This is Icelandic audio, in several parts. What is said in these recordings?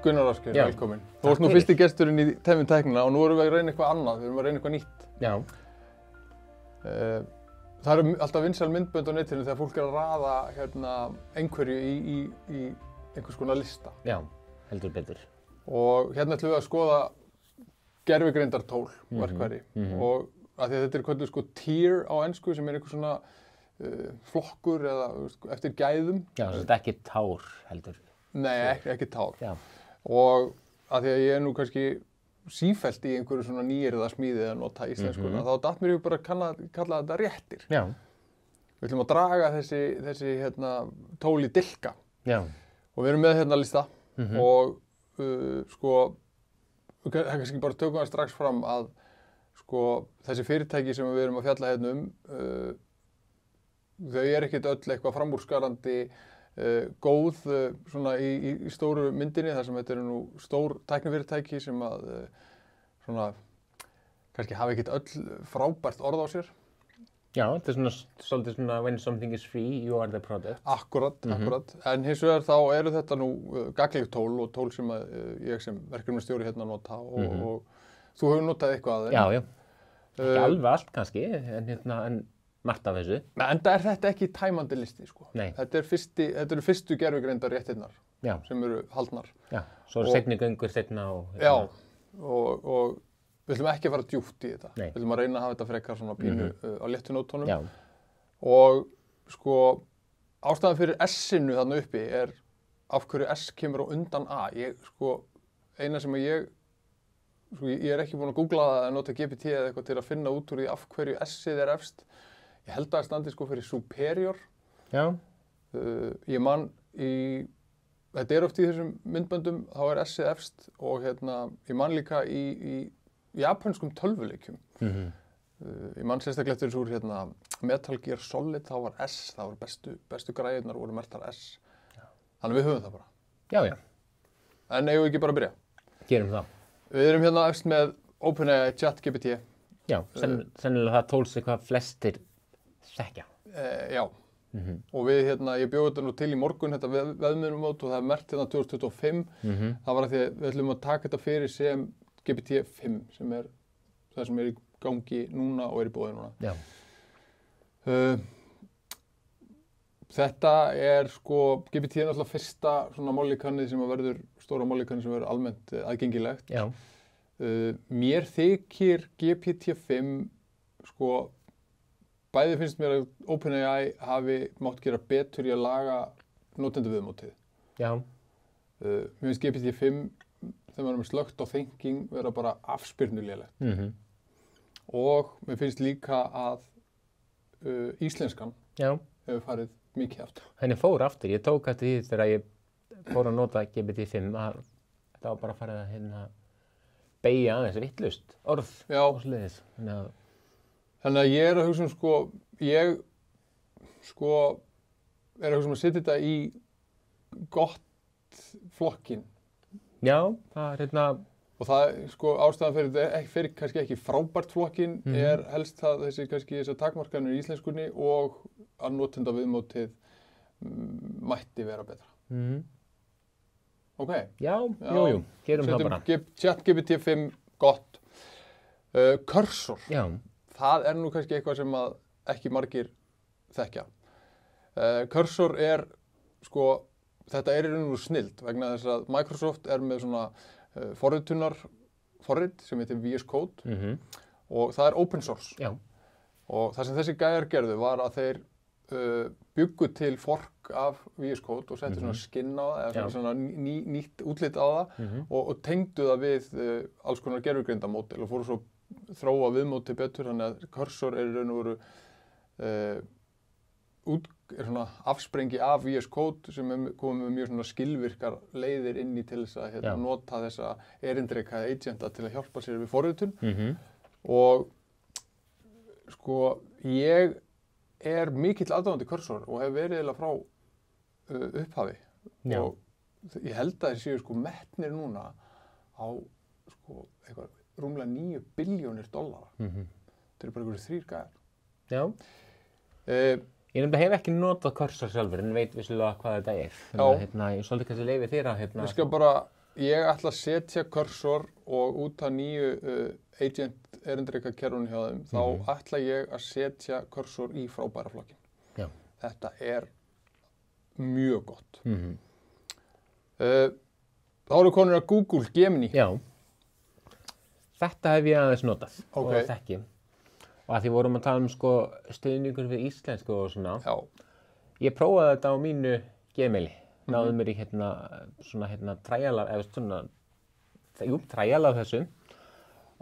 Gunnar Ásgeir, velkomin. Þú varst nú fyrsti gesturinn í Tæmum tæknina og nú erum við að reyna eitthvað annað, við erum að reyna eitthvað nýtt. Já. Það eru alltaf vinsæl myndbönd á netinu þegar fólk er að raða einhverju í einhvers konar lista. Já, heldur betur. Og hérna ætlum við að skoða gervigreindartól verkfæri. Og af því að þetta er kallað sko tier á ensku sem er einhver svona flokkur eða eftir gæðum. Já, þetta er ekki tár heldur. Nei, ekki tár. Já. Og af því að ég er nú kannski sífellt í einhverju svona nýyrða smíði að nota íslenskuna, þá datt mér bara að kalla þetta réttir. Já. Við ætlum að draga þessi tól í dilka. Já. Og við erum með hérna lista og sko, það kannski bara tökum við strax fram að sko, þessi fyrirtæki sem við erum að fjalla hérna þau er ekkert öll eitthvað framúrskarandi góð svona í stóru myndinni þar sem þetta eru nú stór tæknifyrirtæki sem að svona kannski hafa ekkert öll frábært orð á sér. Já, þetta er svolítið svona when something is free, you are the product. Akkurat. En hins vegar þá eru þetta nú gagnleg tól og tól sem að ég sem verkefnastjóri hérna nota og þú hefur notað eitthvað að þeim. Já, já. Ekki alveg allt kannski, en margt af þessu. Enda er þetta ekki tæmandi listi, sko. Nei. Þetta eru fyrstu gervigreindarréttirnar sem eru haldnar. Já, svo eru seinni göngur seinna og... Já, og við ætlum ekki að fara djúpt í þetta. Nei. Við ætlum að reyna að hafa þetta frekar svona pínu á léttu nótunum. Já. Og sko, ástæðan fyrir S-inu þarna uppi er af hverju S kemur á undan A. Eina sem ég er ekki búinn að googla það að nota GPT eða eitthvað til að finna út úr því af hverju S-ið er efst. Ég held að það standi sko fyrir superior. Já. Ég man þetta er oft í þessum myndböndum, þá er S-ið efst og ég man líka í japanskum tölvuleikjum. Ég man sérstaklega eftir þessu úr Metal Gear Solid, þá var S, það var bestu græðurnar voru merktar S. Já. Þannig við höfum það bara. Já, já. En eigum við ekki bara að byrja? Gerum það. Við erum hérna efst með OpenAI ChatGPT. Já. Sennilega það tól sig hvað flestir þekkja. Já. Og ég bjóði þetta nú til í morgun, þetta veðmiðlunarmót og það er merkt 2025. Það var að því að við ætlum að taka þetta fyrir sem GPT-5 sem er það sem er í gangi núna og er í boði núna. Já. Þetta er sko, GPT er náttúrulega fyrsta svona mállíkannið sem verður, stóra mállíkannið sem verður almennt aðgengilegt. Já. Mér þykir GPT-5 sko, bæði finnst mér að OpenAI hafi mátt gera betur í að laga notendaviðmótið. Já. Mér finnst GPT-5 þegar maður er með slökkt á thinking vera bara afspyrnulélegt. Og mér finnst líka að íslenskan hefur farið mikið aftur. Henni fór aftur. Ég tók eftir því þegar ég fór að nota GPT-5 að þetta var bara farið að beygja aðeins vitlaust orð og svoleiðis. Þannig að ég er að hugsa ég er að hugsa að setja þetta í gott flokkin. Já, það er og það ástæðan fyrir þetta fyrir kannski ekki frábært flokkin er helst það þessar takmarkanir í íslenskunni og að notendaviðmótið mætti vera betra. Ok? Já, jú, gerum það bara. ChatGPT-5 gott. Cursor. Já. Það er nú kannski eitthvað sem að ekki margir þekkja. Cursor er þetta er í raun og snilld vegna þess að Microsoft er með svona forrit sem heitir VS Code og það er open source. Já. Og það sem þessi gæjar gerðu var að þeir bjuggu til fork af VS Code og settu svona skinn á það eða svona nýtt útlit á það og tengdu það við alls konar gervigreindamódel og fóru svo þróa viðmótið betur, þannig að Cursor er í raun og veru svona afsprengi af VS Code sem komið með mjög svona skilvirkar leiðir inn í til þess að nota þessa erindrekaða agenta til að hjálpa sér við forritun. Og sko, ég er mikill aðdáandi Cursor og hef verið eiginlega frá upphafi. Já. Og ég held að þeir séu sko metnir núna á sko eitthvað rúmlega $9 billjónir. Þetta eru bara einhverjir 3 gæjar. Já. Ég hef ekki notað Cursor sjálfur en veit vissulega hvað þetta er. Þannig að ég svolítið kannski leyfi þér að Ég skal bara ég ætla að setja cursor og út af nýju agent erindreka kerfinu hjá þeim, þá ætla ég að setja cursor í frábæra flokkin. Já. Þetta mjög gott. Þá eru konur að Google Gemini. Já. Þetta hef ég aðeins notað og þekki. Og að því vorum að tala sko stuðningur við íslensku og svona. Já. Ég prófaði þetta á mínu Gmaili. Náðu mér í trial af þessu.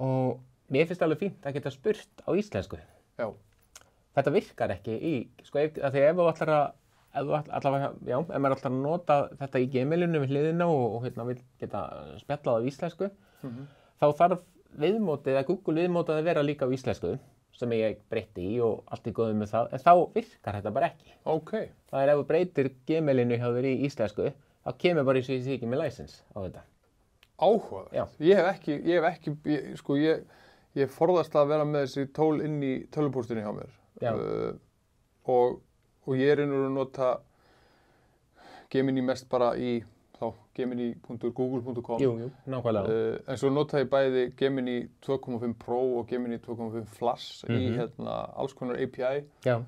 Og mér finnst alveg fínt að geta spurt á íslensku. Já. Þetta virkar ekki í, sko, ef þú ætlar ef maður ætlar að nota þetta í Gmailinu við hliðina og vil geta spjallað á íslensku, þá þarf viðmótið, eða Google viðmótið að vera líka á íslensku, sem ég breytti í og allt í góðu með það, en þá virkar þetta bara ekki. Okay. Það ef þú breytir Gmailinu hjá þér í íslensku, þá kemur bara eins og ég sé ekki með license á þetta. Áhugavert. Ég forðast að vera með þessi tól inn í tölvupóstinni hjá mér. Og ég að nota Gemini mest bara í gemini.google.com. Jú, nákvæmlega. En svo nota ég bæði Gemini 2.5 Pro og Gemini 2.5 Flash í alls konar API. Já.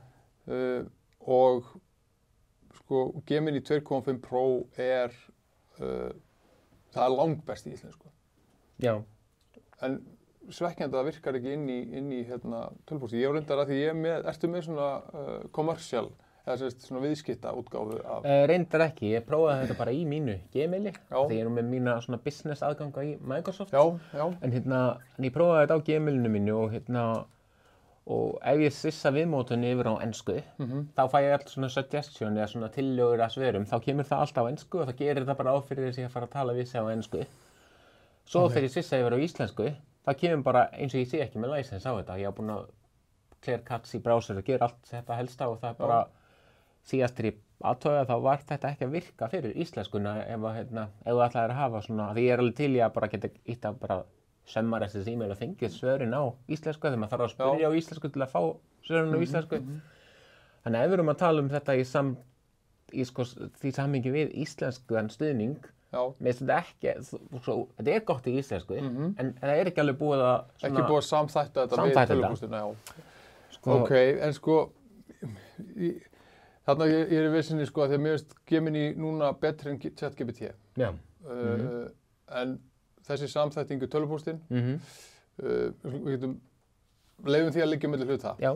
Og sko Gemini 2.5 Pro það langbest í íslensku. Já. En svekkjandi að það virkar ekki inn í tölvupósti. Ég reyndar að því ertu með svona commercial, eða svona viðskipta útgáfu af... Reyndar ekki, ég prófaði þetta bara í mínu Gmaili, því ég með mína svona business aðganga í Microsoft. Já. En ég prófaði þetta á Gmailinu mínu og ef ég svissa viðmótunni yfir á ensku, þá fæ ég alltaf svona suggestion eða svona tillögur að svörum, þá kemur það alltaf á ensku og það gerir það bara á fyrir þess að ég fara að tala við sig á ensku. Svo þegar ég svissa yfir á íslensku, það kemur bara eins og ég sé ekki með license á þetta. Ég haf búin að clear cuts í browser og gera allt þetta helsta og það bara síðast þegar ég athugaði þá var þetta ekki að virka fyrir íslenskuna ef þú ætlaðir að hafa svona, því ég alveg til ég að bara geta ítt að bara summarize þessi e-mail og fengið svörin á íslensku þegar maður þarf að spyrja á íslensku til að fá svörin á íslensku. Þannig að ef við erum að tala um þetta í því samhengi við íslenskan stuðning, mér finnst þetta ekki, þetta gott í íslensku, en það ekki alveg búið að ekki búið að samþætta þetta við tölvupóstina, en þarna ég í vissinni sko að því að mér finnst Gemini núna betri en ChatGPT. Já. En þessi samþættingu tölvupóstinn, við getum leyfum því að liggja milli hluta. Já.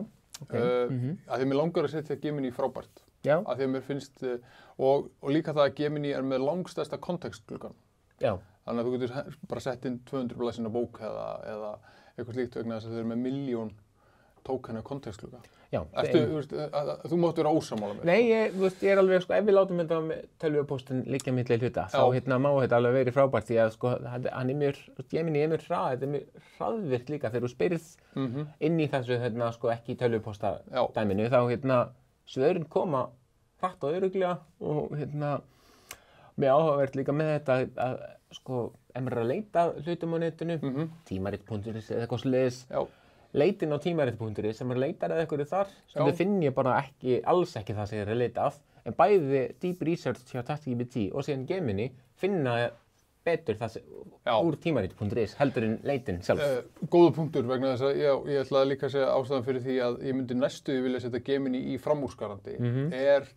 Að því mér langar að setja Gemini frábært. Já. Að því að mér finnst, og líka það að Gemini með langstærsta kontekstgluggan. Já. Þannig að þú getur bara sett inn 200 blaðsíðna bók eða eitthvað slíkt vegna þess að þau eru með 1.000.000 tókana kontekstglugga. Já. Þú mátt vera ósammála með. Nei, ég er alveg, ef við látum þetta með tölvupóstinn liggja milli hluta, þá má þetta alveg verið frábært því að Gemini mjög hrað, þetta mjög hraðvirkt líka þegar þú spyrð inn í þessu ekki í tölvupósta dæminu, þá svörin koma hratt og örugglega og mjög áhugavert líka með þetta að ef maður er að leita hlutum á netinu, tímarit.is eða eitthvað svoleiðis, leitin á tímarit.is sem maður leitar eða eitthvað þar, sem þau finn ég bara alls ekki það sem ég er að leita af, en bæði deep research hjá ChatGPT og síðan Gemini finna betur það úr tímarit.is heldur en leitin sjálf. Góða punktur vegna þess að ég ætlaði líka að segja ástæðan fyrir því að ég myndi næstu vilja setja Gemini í framúrskarandi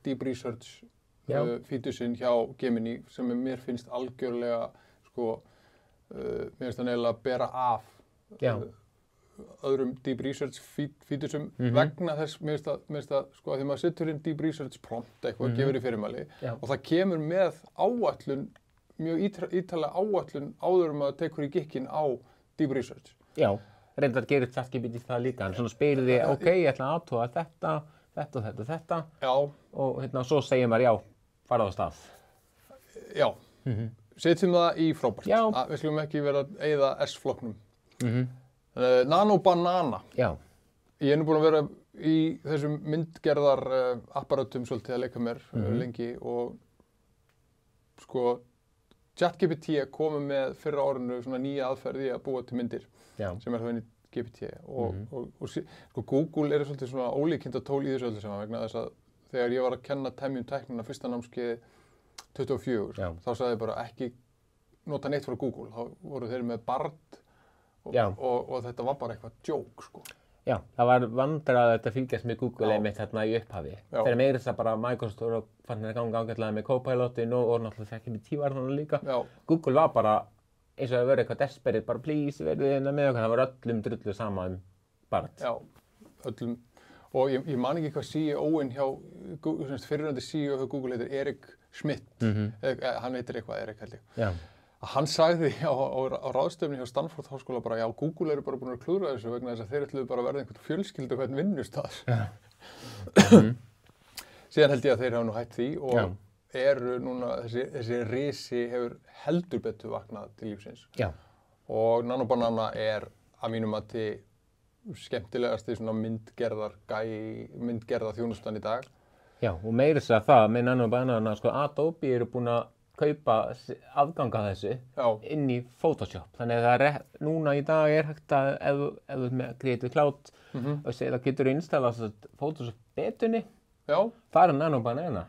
deep research featuresinn hjá Gemini sem mér finnst algjörlega mér finnst það neila að bera af öðrum deep research featuresum vegna þess, mér finnst það að því maður setur inn deep research prompt eitthvað, gefur í fyrirmæli og það kemur með áætlun, mjög ítarlega áætlun áður maður tekur í gikkinn á deep research. Já, reyndar gerir ChatGPT það líka, en svona spyrir þið, ég ætla að athuga þetta og þetta og svo segir maður fara á stað. Já, setjum það í frábært. Við skulum ekki vera að eyða S-flokknum. Nano Banana. Já. Ég er nú búinn að vera í þessum myndgerðar apparatum svolítið að leika mér lengi og ChatGPT komið með fyrra árinu svona nýja aðferði að búa til myndir sem þá inn í GPT og Google eru svolítið svona ólíkindatól í þessu öllu saman vegna þess að þegar ég var að kenna temjum tæknina fyrsta námskeiði 24 þá sagði ég bara nota neitt frá Google, þá voru þeir með Bard Já. og þetta var bara eitthvað djók, sko. Já, það var vandræðilegt að fylgjast með Google Já. einmitt þarna í upphafi. Já. Þegar meira þess að bara Microsoft voru fann þeir ganga ágætlega með Copilotin og náttúrulega þekkja með tívarðana líka. Já, Google var bara eins og það verið eitthvað desperate, bara please verðið hérna með okkur, það var öllum drullu sama Bard. já, öllum. Og ég man ekki hvað CEO-in hjá, fyrirrandi CEO hjá Google heitir Erik Schmidt, hann heitir eitthvað Erik held ég. Já. Hann sagði á ráðstöfni hjá Stanford háskóla bara, já, Google eru bara búin að klúðra þessu vegna þess að þeir ætluðu bara að verða einhvern fjölskyldu hvern vinnustað. Síðan held ég að þeir hafa nú hætt því og eru núna, þessi risi hefur heldur betur vaknað til lífsins. Já. Og Nano Banana er að mínum mati skemmtilegasti svona myndgerða þjónustan í dag. Já, og meira þess að það með Nano Banana, sko, Adobe eru búin að kaupa afgang af þessu inn í Photoshop. Þannig að það núna í dag er hægt að, ef þú með Creative Cloud, og segja það getur installað Photoshop betunni, það er Nano Banana,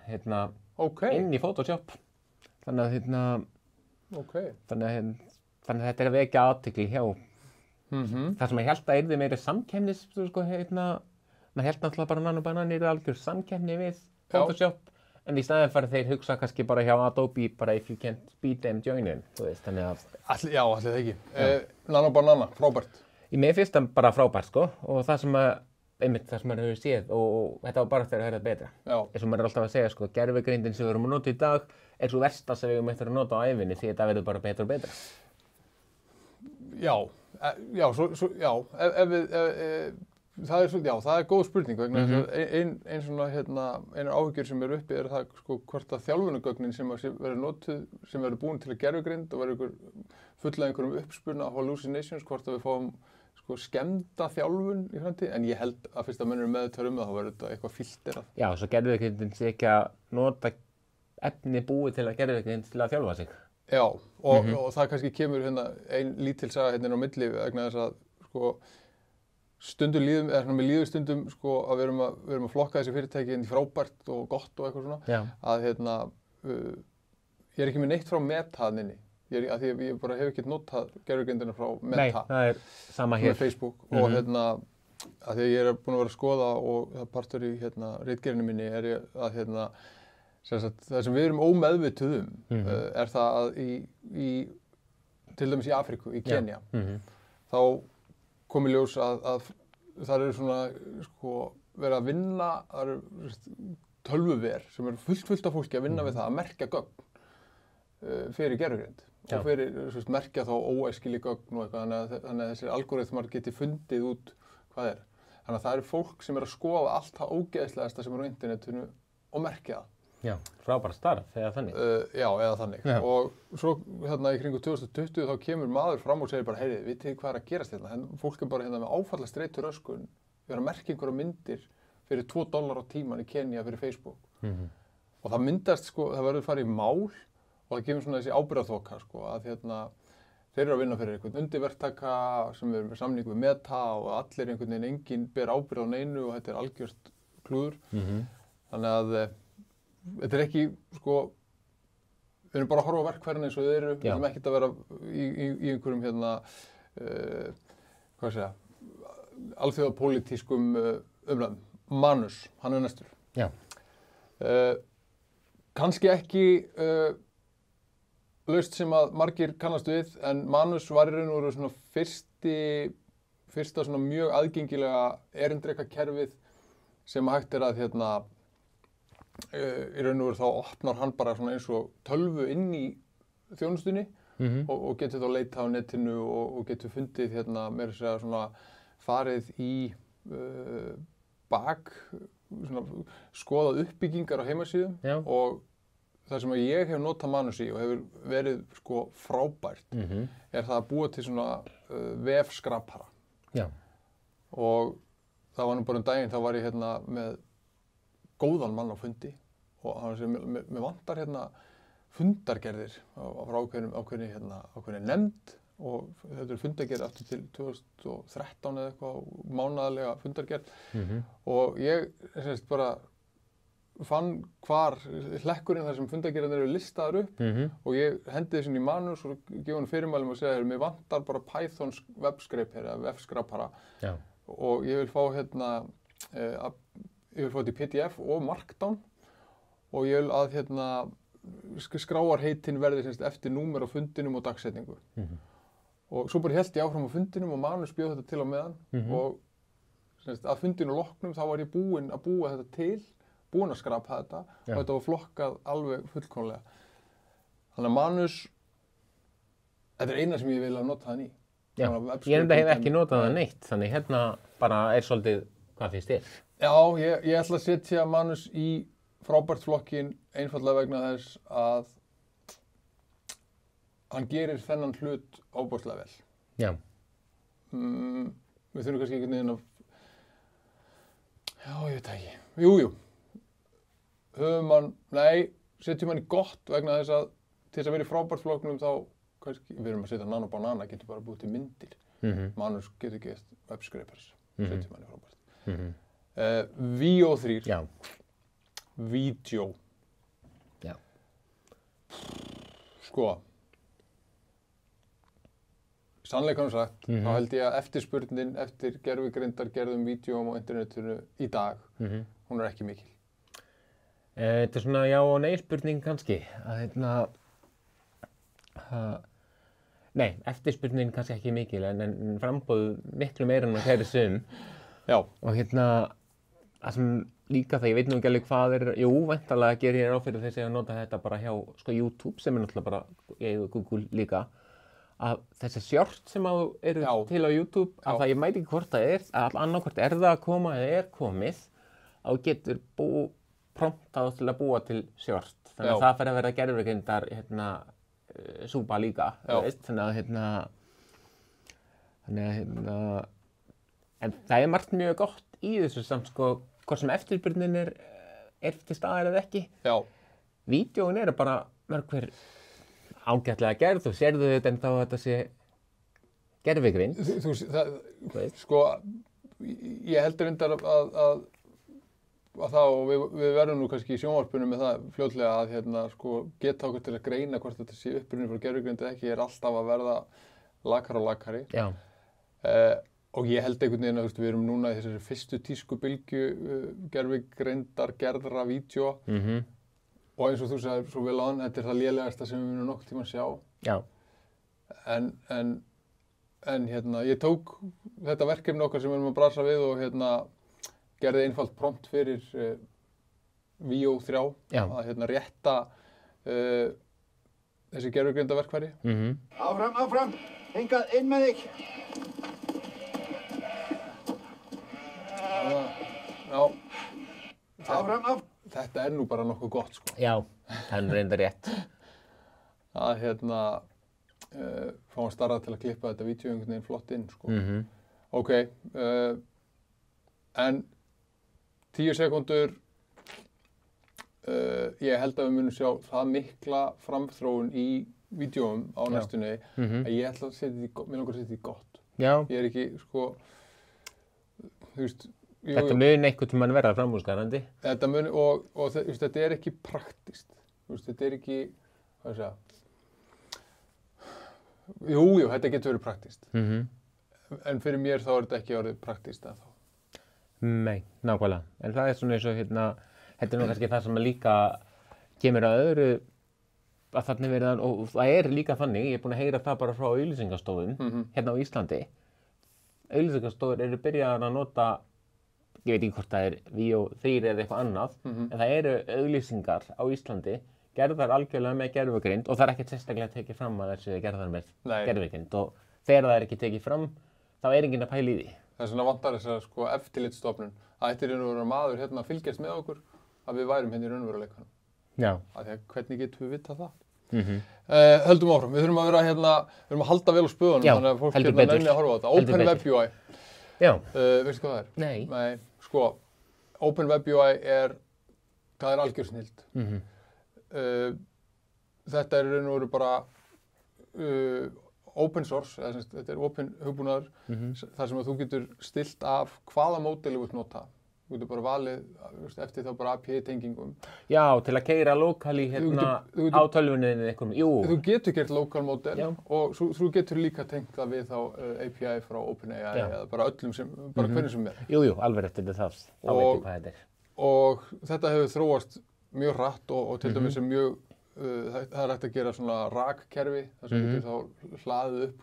inn í Photoshop. Þannig að, þannig að þetta er að vekja athygli hjá. Það sem ég held að yrði meiri samkeppnis, sko, maður held náttúrulega bara Nano Banana yrði algjör samkeppni við Photoshop. En í staðinn fyrir þeir hugsa kannski bara hjá Adobe, bara if you can't beat them, join in, þú veist, þannig að... Já, allir það ekki. Nano Banana, frábært. Mér finnst það bara frábært, sko, og það sem að, einmitt það sem maður hefur séð, og þetta var bara þegar það er betra. Já. Eins og maður er alltaf að segja, sko, gervigreindin sem við erum að nota í dag er svo versta sem við erum eftir að nota á ævinni, því þetta verður bara betra og betra. Það er góð spurning vegna ein svona einar áhyggjur sem eru uppi er það sko hvort að þjálfunargögnin sem verður notuð, sem verður búin til að gervigreind og verður full af einhverjum uppspuna hallucinations, hvort að við fáum sko skemmda þjálfun í framtíð, en ég held að fyrst að menn eru meðvitaðir það, þá verður þetta eitthvað filterað. Já, svo gervigreindin sé ekki að nota efni búið til að gervigreind til að þjálfa sig. Já, og það kannski kemur ein lítil saga á milli vegna þess að sko stundum líðum, eða svona með líður stundum sko að við erum að flokka þessi fyrirtæki inn í frábært og gott og eitthvað svona. Já. Að ég er ekki með neitt frá Meta inni. Því ég bara hef ekki notað gervigreindina frá Meta. Nei, það er sama hér. Með Facebook og að því ég er búin að vera að skoða og það partur í ritgerðinni minni er að það sem við erum ómeðvituð er það að til dæmis í Afríku, í Kenía, þá kom í ljós að það eru svona sko verið að vinna, það eru tölvuver sem eru fullt af fólki að vinna við það að merkja gögn fyrir gervigreind og fyrir merkja þá óæskileg gögn og eitthvað, þannig að þessir algoritmar geti fundið út hvað er. Þannig að það eru fólk sem er að skoða allt það ógeðslegasta sem er á internetinu og merkja það. Já, frábært starf, eða þannig. Já, eða þannig. Já. Og svo í kringu 2020 þá kemur maður fram og segir bara, heyri, vitið þið hvað er að gerast hérna? Fólk er bara með áfallastreituröskun, við erum að merkja einhverja myndir fyrir $2 á tíman í Kenía fyrir Facebook. Og það myndast, sko, það verður farið í mál og það kemur svona þessi ábyrgðarþoka, sko, að þeir eru að vinna fyrir einhvern undirverktaka sem við erum með samning við Meta og allir einhvern veginn, enginn ber ábyrgð á neinu og þetta er algjört klúður. Þannig að þetta er ekki, sko, við erum bara að horfa á verkfærin eins og þið eru, við erum ekkert að vera í einhverjum, hvað segja, alþjóðapólitískum umræðum. Manus, hann er næstur. Já. Kannski ekki laust sem að margir kannast við, en Manus var í raun og veru svona fyrsta svona mjög aðgengilega erindrekakerfið sem hægt er að í raun og veru þá opnar hann bara svona eins og tölvu inn í þjónustunni og getur þá leita á netinu og getur fundið meira að segja svona farið í svona skoðað uppbyggingar á heimasíðum. Já. Og það sem ég hef notað Manus í og hefur verið sko frábært er það að búa til svona vefskrapara. Já. Og það var nú bara daginn, þá var ég með góðan mann á fundi og hann sem með vantar fundargerðir frá ákveðinni nefnd og þetta er fundargerð aftur til 2013 eða eitthvað, mánaðarlega fundargerð og ég bara fann hvar hlekkurinn þar sem fundagerðarnir eru listaðar upp og ég hendi þessin í manus og gefa hann fyrirmælum og segja, mér vantar bara Python webscraper eða webscrapara og ég vil fá ég vil fá þetta í PDF og Markdown og ég vil að skráarheitin verði eftir númer á fundinum og dagsetningu. Og svo bara hélt ég áfram á fundinum og manus bjóð þetta til á meðan og að fundinu loknum þá var ég búinn að búa þetta til, búinn að skrapa þetta og þetta var flokkað alveg fullkomlega. Þannig að manus, þetta eina sem ég vil að nota þann í. Já, ég hef ekki notað það neitt, þannig hérna bara svolítið hvað finnst þér? Já, ég ætla að setja manus í frábært flokkin einfallega vegna þess að hann gerir þennan hlut ofboðslega vel. Já. Við þurfum kannski einhvern veginn að... Já, ég veit ekki. Jú. Setjum hann í gott vegna þess að til þess að vera í frábært flokknum þá kannski, við erum að setja Nano Banana, getur bara búið til myndir. Manus getur gert webscrapers. Setjum hann í frábært. Veo 3. Já. Vídeó. Já. Sko, sannleikanum sagt, þá held ég að eftirspurnin eftir gervigreindar-gerðum vídeóm á internetinu í dag, hún er ekki mikil. Þetta svona já og nei spurning kannski. Nei, eftirspurnin kannski ekki mikil, en framboð miklu meira en að kæri sum. Já. Og það sem líka það, ég veit nú ekki alveg hvað væntanlega gerir ég ráð fyrir þessi að nota þetta bara hjá YouTube, sem náttúrulega bara Google líka, að þessi short sem eru til á YouTube, að það ég mæti ekki hvort það að annarkvort það að koma eða komið, að þú getur promptað til að búa til short. Þannig að það fer að vera gervigreindar súpa líka, veist, þannig að en það margt mjög gott í þessu samt sko, hvort sem eftirspurnin er til staðar eða ekki. Já. Vídeóin eru bara mörg hver ágætlega gerð, þú sérðu þetta en þá þetta sé gervigreind. Sko, ég heldur reyndar að það, og við verðum nú kannski í sjónvarpinu með það fljótlega að sko, geta okkur til að greina hvort þetta sé upprunnin frá gervigreind eða ekki, er alltaf að verða lakari og lakari. Já. Og ég held einhvern veginn að við erum núna í þessari fyrstu tískubylgju gervigreindar gerðra vídeó og eins og þú sagðir svo vel áðan, þetta er það lélegasta sem við munum nokkuð tíma að sjá. Já. En ég tók þetta verkefni okkar sem við erum að brasa við og gerði einfalt prompt fyrir Veo 3 að rétta þessi gervigreindarverkfæri. Áfram, hingað inn með þig. Já. Þetta er nú bara nokkuð gott, sko. Já, það er reyndar rétt. Að fá hann starra til að klippa þetta vídeó einhvern veginn flott inn, sko. Ok, en 10 sekúndur, ég held að við munum sjá það mikla framþróun í vídeóum á næstunni að ég ætla að setja þetta mér langar að setja þetta í gott. Já. Ég er ekki, sko, þú veist, þetta mun einhvern tímann verða framúrskarandi. Þetta mun, og þetta er ekki praktískt. Þetta er ekki, hvað segja, jú, þetta getur verið praktískt. En fyrir mér þá er þetta ekki orðið praktískt ennþá. Nei, nákvæmlega. En það er svona eins og þetta er nú kannski það sem líka kemur að öðru að þannig verið, og það er líka þannig, ég er búinn að heyra það bara frá auglýsingastofum hérna á Íslandi. Auglýsingastofur eru byrjaðar að nota, ég veit ekki hvort það er Veo 3 eða eitthvað annað, en það eru auglýsingar á Íslandi gerðar algjörlega með gervigreind og það er ekkert sérstaklega tekið fram að þessu gerðar með gervigreind og þegar það er ekki tekið fram, þá er enginn að pæla í því. Það er svona vantar þess að sko eftirlitsstofnun að þetta er raunverulega maður að fylgjast með okkur að við værum hérna í raunveruleikanum. Já. Hvernig getum við vitað það? Höldum áfram, við þurfum að vera við þurfum að halda vel á spöðunum þannig að fólk nefnir að horfa á þetta. Open Web UI. Já. Veistu hvað það er? Nei. Sko, Open Web UI það er algjör snilld. Þetta er raun og veru bara open source, þetta er opin hugbúnaður þar sem að þú getur stillt af hvaða módeli þú vilt nota. þú getur bara valið eftir þá bara API-tengingum. Já, til að keyra lokali á tölvunni einhverjum, jú. Þú getur gert lokal model og þú getur líka tengt það við þá API frá OpenAI eða bara öllum bara hvernig sem er. Jú, alveg eftir það, þá veit ég hvað þetta er. Og þetta hefur þróast mjög hratt og til dæmis mjög, það er hægt að gera svona rakkerfi, þar sem getur þá hlaðið upp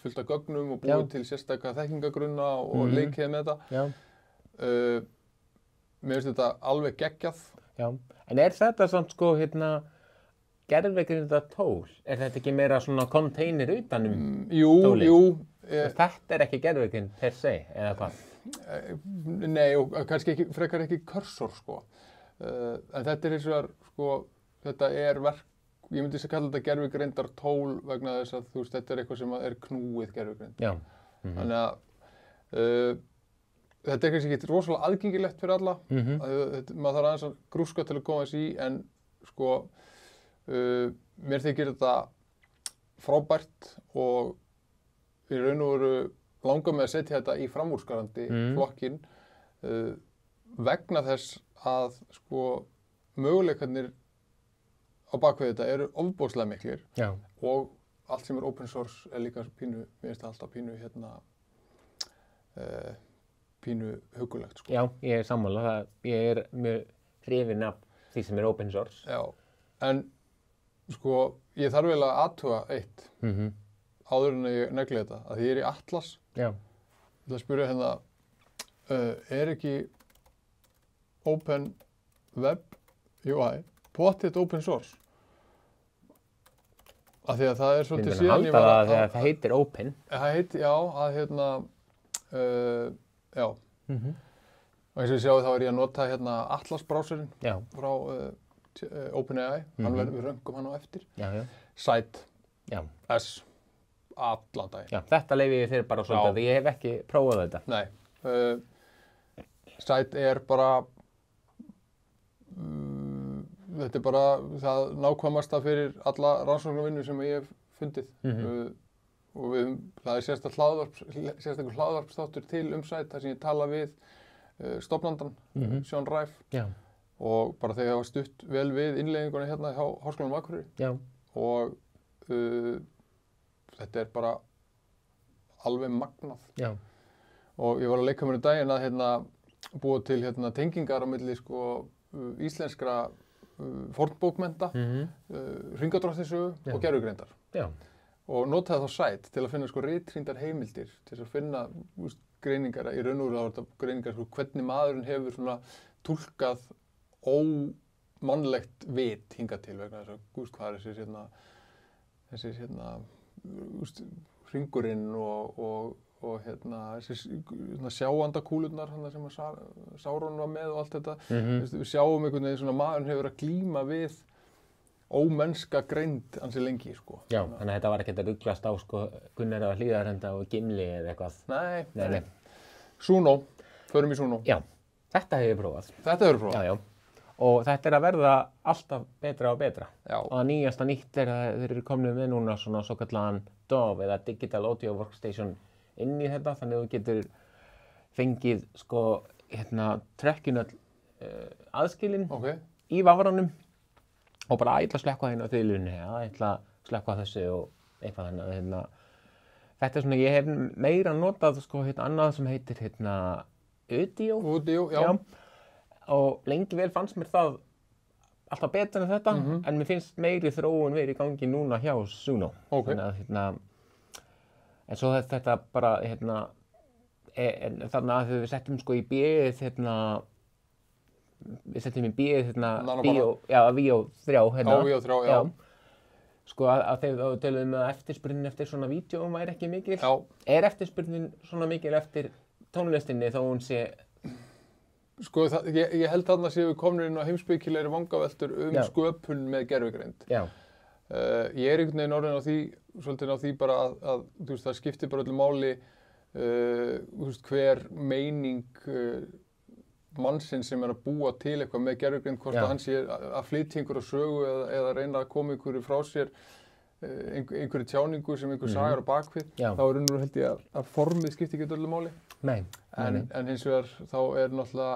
fullt af gögnum og búið til sérstaka þekkingagrunna og leikið með þetta. Já. Mér finnst þetta alveg geggjað. Já, en er þetta samt sko, gervigreind tól? Er þetta ekki meira svona container utanum tólið? Jú. Þetta er ekki gervigreind per se, eða hvað? Nei, og kannski frekar ekki cursor, sko. En þetta er hins vegar, sko, þetta er ég myndi að kalla þetta gervigreindar tól vegna þess að, þetta er eitthvað sem er knúið gervigreind. Já. Þannig að þetta er kannski ekki rosalega aðgengilegt fyrir alla. Maður þarf aðeins að grúska til að koma þess í, en sko, mér þykir þetta frábært og í raun og veru langar mig að setja þetta í framúrskarandi flokkinn vegna þess að sko, möguleikarnir á bakvið þetta eru ofboðslega miklir. Já. Og allt sem er open source er líka pínu, mér finnst það alltaf pínu hugulegt, sko. Já, ég er sammála. Ég er mjög hrifinn af því sem er open source. Já, en sko, ég þarf vel að athuga eitt áður en ég negli þetta, að því ég er í Atlas. Já. Ég ætla að spyrja hérna, er ekki Open Web UI pottet open source? Af því að það er svolítið síðan ég var að... Það heitir open. Það heitir, já, að já. Og eins og ég sjáu þá er ég að nota Atlas-browserinn frá OpenAI. Við röngum hann á eftir. Já. Site S allan daginn. Já, þetta leyfi ég þér bara svolítið, því ég hef ekki prófað þetta. Nei. Site er bara... Þetta er bara það nákvæmasta fyrir alla rannsóknarvinnu sem ég hef fundið. Og það er sérstakur hlaðvarpsþáttur til Site þar sem ég tala við stofnandann, Sean Rife. Já. Og bara þegar ég hafa stutt vel við innleiðingunni hérna hjá Háskólanum á Akureyri. Já. Og þetta er bara alveg magnað. Já. Og ég var að leika mér daginn að búa til tengingar á milli sko íslenskra fornbókmennta, hringadróttinssögu og gervigreindar. Já. Og notaði þá Site til að finna sko ritrýndar heimildir, til að finna greiningar, í raun og veru þá greiningar sko hvernig maðurinn hefur svona túlkað ómannlegt vit hingað til vegna þess að hvað er þessi hringurinn og sjáandakúlurnar sem Sauron var með og allt þetta. Við sjáum einhvern veginn svona maðurinn hefur að glíma við ómennska greind ansi lengi, sko. Já, þannig að þetta var ekkert að ruglast á, sko, Gunnar eða Hlíðarenda og Gimli eða eitthvað. Nei. Suno, förum í Suno. Já, þetta hef ég prófað. Þetta hefur prófað? Já. Og þetta er að verða alltaf betra og betra. Já. Og að nýjasta nýtt er að þeir eru komnir með núna svona svokallaðan DAW eða Digital Audio Workstation inn í þetta, þannig að þú getur fengið sko trekkjun aðskilin í vafranum og bara ætla að slekka hérna á þylunni, ætla að slekka þessu og eitthvað þannig. Þetta er svona, ég hef meira notað sko annað sem heitir Udio. Udio, já. Og lengi vel fannst mér það alltaf betra en þetta, en mér finnst meiri þróun verið í gangi núna hjá Suno. Þannig að en svo þetta bara, þarna að við settum sko í B-ið, við settum í B-ið, Vio 3, Vio 3, já. Sko að þegar við tölum að eftirspurnin eftir svona vídeóum væri ekki mikil. Já. Er eftirspurnin svona mikil eftir tónlistinni þó hún sé... Sko, ég held þarna séu við komnir inn á heimspekilegri vangaveltur sköpun með gervigreind. Já. Ég er einhvern veginn orðinn á því, svolítið á því bara að það skiptir bara öllu máli hver meining mannsins sem er að búa til eitthvað með gervigreind, hvort að hann sé að flytja einhverja sögu eða reyna að koma einhverju frá sér, einhverju tjáningu sem einhver sagar á bakvið. Þá er held ég að formið skiptir ekki öllu máli. Nei. En hins vegar þá náttúrulega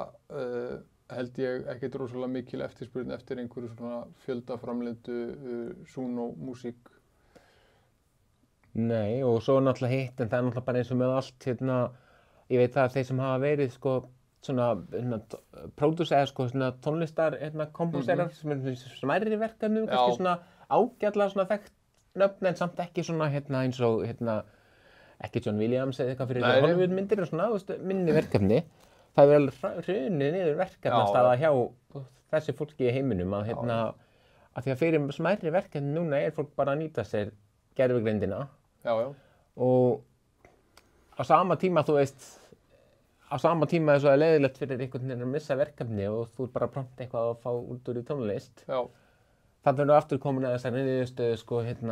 held ég ekkert rosalega mikil eftirspurn eftir einhverju svona fjöldaframleyndu Suno-músík. Nei, og svo náttúrulega hitt, en það náttúrulega bara eins og með allt, ég veit það að þeir sem hafa verið, sko, svona, pródúsera, sko, svona tónlistar, kompóserar, sem smærri verkefnum, kannski svona ágætlega svona þekkt nöfn, en samt ekki svona, eins og, ekki John Williams eða eitthvað fyrir Hollywood-myndir, og svona, minni verkefni. Það er vel hrunið niður verkefnastaða hjá þessi fólki í heiminum að að því að fyrir smærri verkefni núna fólk bara að nýta sér gervigreindina. Og á sama tíma, þú veist, á sama tíma svo er leiðilegt fyrir einhvern veginn að missa verkefni og þú bara prompt eitthvað að fá út úr í tónlist. Þannig er aftur komin að þessari niðurstöðu, sko, þú ert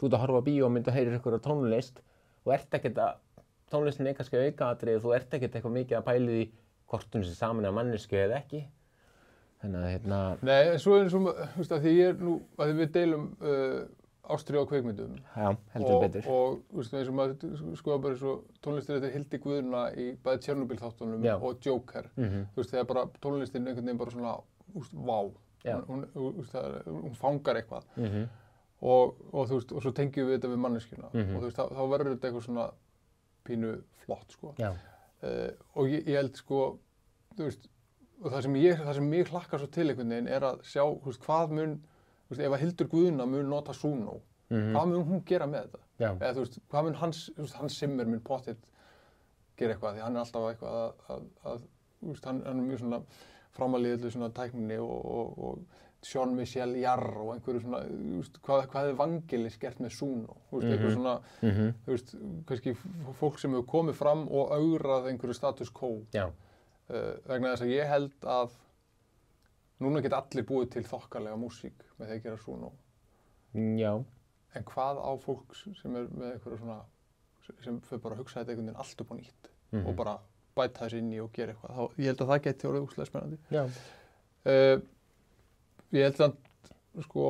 að horfa á bíómynd og heyrir ykkur á tónlist og ert ekkert að tónlistin kannski aukaatriði, þú ert ekkert eitthvað mikið að pæla í hvort hún sé saman af mannesku eða ekki. Þannig að Nei, en svo þú veist, að því að við deilum ástríðu á kvikmyndum. Já, heldur betur. Og þú veist, eins og maður skoða bara eins og tónlistin eftir Hildi Guðna í bæði Tjernobyl-þáttunum og Joker. Þú veist, þegar bara tónlistin einhvern veginn bara svona, vá, hún fangar eitthvað. Og þú veist, og svo tengjum við þetta við manneskjuna. Og þú veist, þá verður þetta eitthvað svona pínu flott, sko. Og ég held, sko, þú veist, og það sem ég hlakkar svo til einhvern veginn að sjá, þú veist, hvað mun, þú veist, ef að Hildur Guðna mun nota Suno, hvað mun hún gera með þetta? Eða, þú veist, hvað mun hans Simmer mun pottþétt gera eitthvað, því hann alltaf eitthvað þú veist, hann mjög svona framalíðilegu svona tækninni og Jean-Michel Jarre og einhverju svona, þú veist, hvað Vangelis gert með Suno, þú veist, eitthvað svona, þú veist, kannski fólk sem hefur komið fram og augrað einhverju status quo. Vegna þess að ég held að núna geta allir búið til þokkalega músík með því að gera Suno. En hvað á fólk sem með einhverju svona, sem fyrir bara að hugsa þetta einhvern veginn allt upp á nýtt og bara bæta þessi inn í og gera eitthvað. Ég held að það geti orðið ógeðslega spennandi. Ég held að, sko,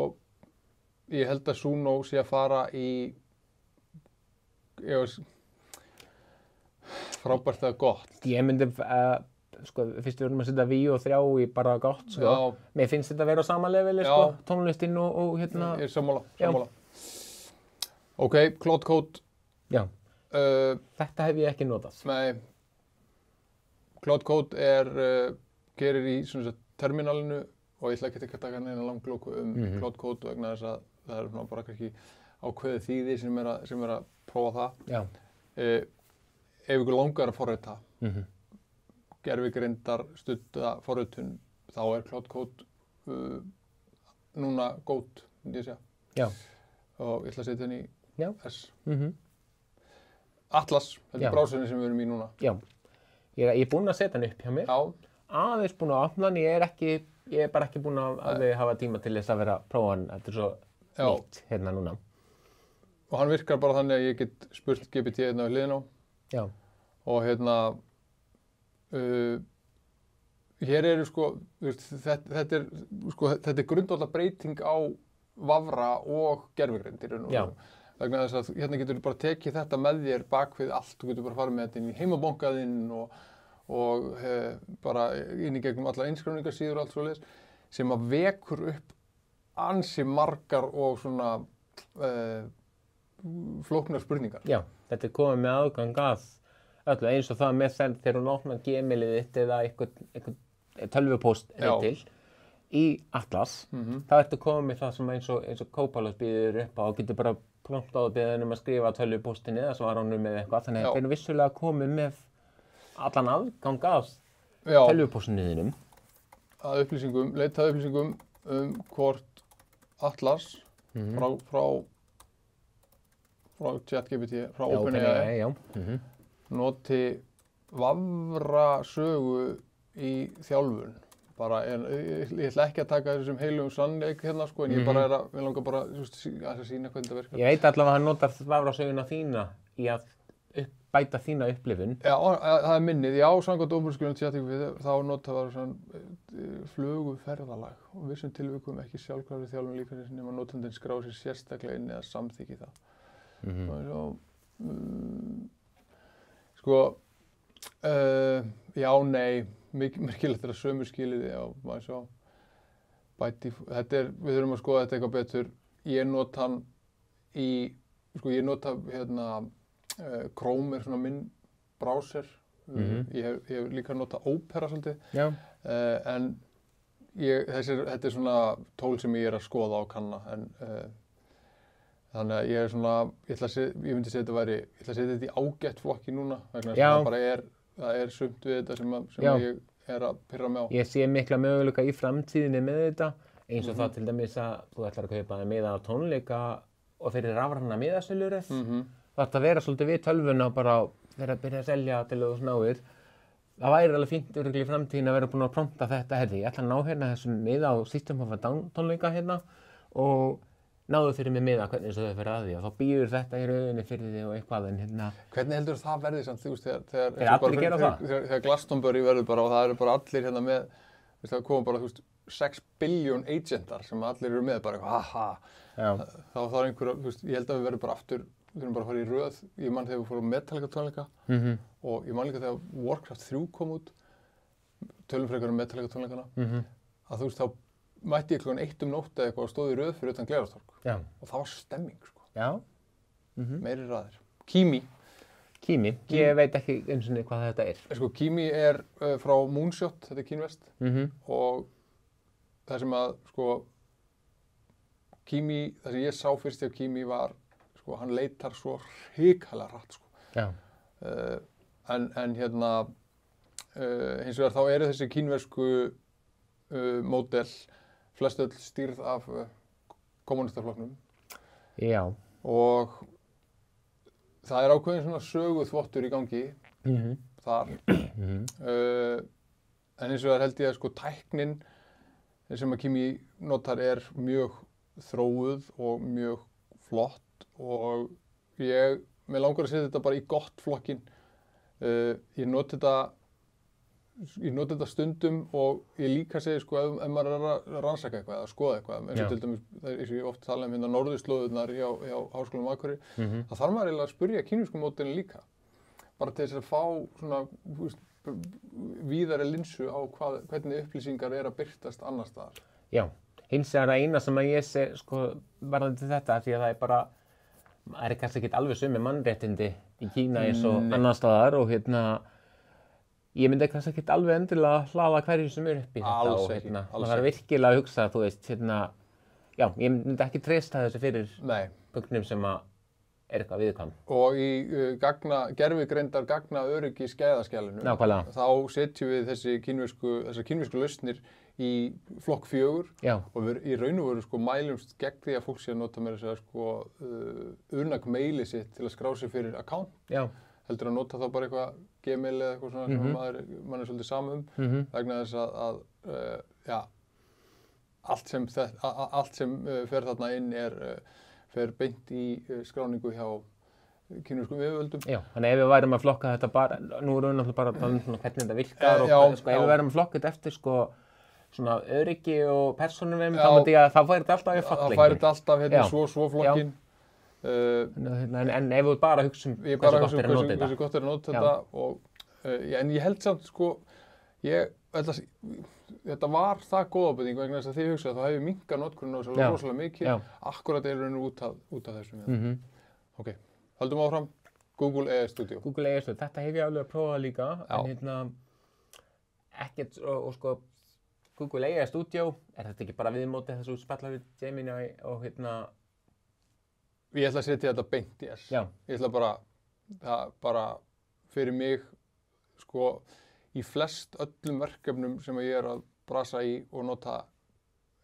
ég held að Suno sé að fara í, frábært eða gott. Ég myndi, sko, fyrst við vorum að setja Víu og 3 í bara gott, sko. Mér finnst þetta að vera á sama leveli, sko, tónlistinn og Ég er sammála. Ok, Cloud Code. Þetta hef ég ekki notað. Nei. Cloud Code gerir í svona terminalinu og ég ætla ekki að taka neina langlóku Cloud Code vegna þess að það er bara kannski ákveðið þýði sem er að prófa það. Ef ykkur langar að forrita, gervigreindar studda forritun, þá er Cloud Code núna góð, myndi ég segja. Og ég ætla að setja henni í S. Atlas, þetta er brásinni sem við erum í núna. Ég er búinn að setja hann upp hjá mér. Aðeins búinn að opna hann, ég er bara ekki búinn að hafa tíma til þess að vera að prófa hann. Þetta er svo nýtt hérna núna. Og hann virkar bara þannig að ég get spurt GPT hérna við hliðina á. Og hérna, hér eru sko, þetta er grundvallar breyting á vafra og gervigreind. Vegna þess að hérna getur þú bara tekið þetta með þér bak við allt. Þú getur bara farið með þetta inn í heimabankaðinn og bara inn í gegnum allar innskráningarsíður og allt svoleiðis, sem að vekur upp ansi margar og svona flóknar spurningar. Þetta er komið með aðgang að öllu, eins og það með þegar hún opnar Gmailið þitt eða einhvern tölvupóst til í Atlas, þá ertu komið með það sem eins og Copilot býður upp á og getur bara promptað og beðið um að skrifa tölvupóstinni eða svara honum með eitthvað, þannig að þeir eru vissulega komið með allan aðgang að tölvupóstinni þínum. Að upplýsingum, leitað upplýsingum hvort Atlas frá ChatGPT, frá OpenAI, noti vafrasögu í þjálfun. Ég ætla ekki að taka þessu sem heilugum sannleik hérna, sko, en ég langar bara að sýna hvernig þetta virkar. Ég veit allavega að hann notar vafrasöguna þína í að bæta þína upplifun. Það er minnið. Samkvæmt óperskulum ChatGPT þá notar það fluguferðalag og vissum tilvikum ekki sjálfkrafa þjálfun líkamsins nema notandinn skrá sér sérstaklega inn eða samþykki það. Sko, Já, nei, merkilegt að sömu skilyrði á, maður sjá. Við þurfum að skoða þetta eitthvað betur. Ég nota hann ég nota Chrome er svona minn browser. Ég hef líka notað Opera svolítið. Já. En þetta er svona tól sem ég er að skoða og kanna. Þannig að ég myndi segja þetta í ágætt flokki núna. Vegna þess að það er sumt við þetta sem ég er að pirra mig á. Ég sé mikla möguleika í framtíðinni með þetta, eins og það til dæmis að þú ætlar að kaupa miða á tónleika og fyrir rafræna miðasöluröð. Það ætti að vera svolítið við tölvuna bara þegar að byrja að selja til og snáir. Það væri alveg fínt örugglega í framtíðinni að vera búin að prompta þetta. Ég ætla að ná hérna þessum miða á System of a Down tónleika hérna og náðu fyrir mig miða hvernig þau fyrir að því og þá býður þetta í rauninni fyrir því og eitthvað en hérna. Hvernig heldur það verði samt þú veist þegar Glastonbury verður bara og það eru bara allir hérna með það koma bara þú veist 6 billion agentar sem allir eru með bara eitthvað þá er einhver þú veist ég held að við verðum bara aftur við þurfum bara að fara í röð ég man þegar við fórum Metallica tónleika og ég man líka þegar Warcraft 3 kom út tölum frekar Metallica tónleikana að þú veist þá mætti ég klukkan 1 nótt eða eitthvað og stóð í röð fyrir utan Glerártorg. Og það var stemming, sko. Já. Meiri raðir. Kimi. Ég veit ekki eins og hvað þetta er. Sko, Kimi er frá Moonshot, þetta er kínverskt. Og það sem að, sko, Kimi, það sem ég sá fyrst hjá Kimi var, sko, hann leitar svo hrikalega hratt, sko. Já. En hérna, hins vegar þá eru þessi kínversku módel flestöll stýrð af kommunistaflokknum. Já. Og það er ákveðin svona söguþvottur í gangi þar. En eins og það held ég að sko tæknin sem að Kimi notar er mjög þróuð og mjög flott og mér langar að setja þetta bara í gott flokkin. Ég nota þetta stundum og ég líka segi sko ef maður er að rannsaka eitthvað eða skoða eitthvað eins og til dæmis, eins og ég oft tala hérna norðurslóðirnar hjá Háskólanum á Akureyri þá þarf maður eiginlega að spyrja kínversku módelin líka bara til þess að fá svona víðari linsu á hvernig upplýsingar er að birtast annars staðar. Já, hins vegar það eina sem að ég sé sko varðandi þetta því að það er bara það er kannski ekki alveg sömu mannréttindi í Kína eins og annars staðar og ég myndi kannski ekki alveg endilega hlaða hverju sem er upp í þetta og það er virkilega að hugsa, þú veist, já, ég myndi ekki treysta þessu fyrir gögnum sem að er eitthvað viðkvæm. Og í gervigreindar gagnaöryggi skæðaskjalinu, þá setjum við þessar kínversku lausnir í flokk 4 og við í raun og veru sko mælumst gegn því að fólk sé að nota meira að segja sko unag-mailið sitt til að skrá sig fyrir account. Já. Heldur að nota þá bara eitthvað Gmail eða eitthvað svona sem mann er svolítið sama vegna þess að allt sem fer þarna inn fer beint í skráningu hjá kínverskum yfirvöldum. Já, þannig ef við værum að flokka þetta bara, nú erum við náttúrulega bara að tala um svona hvernig þetta virkar og sko, ef við værum að flokka þetta eftir sko svona öryggi og persónuvernd, þá myndi ég að það færi þetta alltaf í fallengi. Það færi þetta alltaf hérna svo flokkin. En ef við bara hugsa hversu gott er að nota þetta og en ég held samt sko þetta var það góð ábending vegna þess að þið hugsa að þá hefur minnkað notkunina svo rosalega mikið akkurat er raun út af þessum. Ok, höldum áfram Google AI Studio. Google AI Studio, þetta hef ég alveg að prófa líka en ekkert og sko Google AI Studio, er þetta ekki bara viðmótið þessu spjallar við Gemini og Ég ætla að setja þetta beint í S. Ég ætla bara fyrir mig, sko, í flest öllum verkefnum sem ég er að brasa í og nota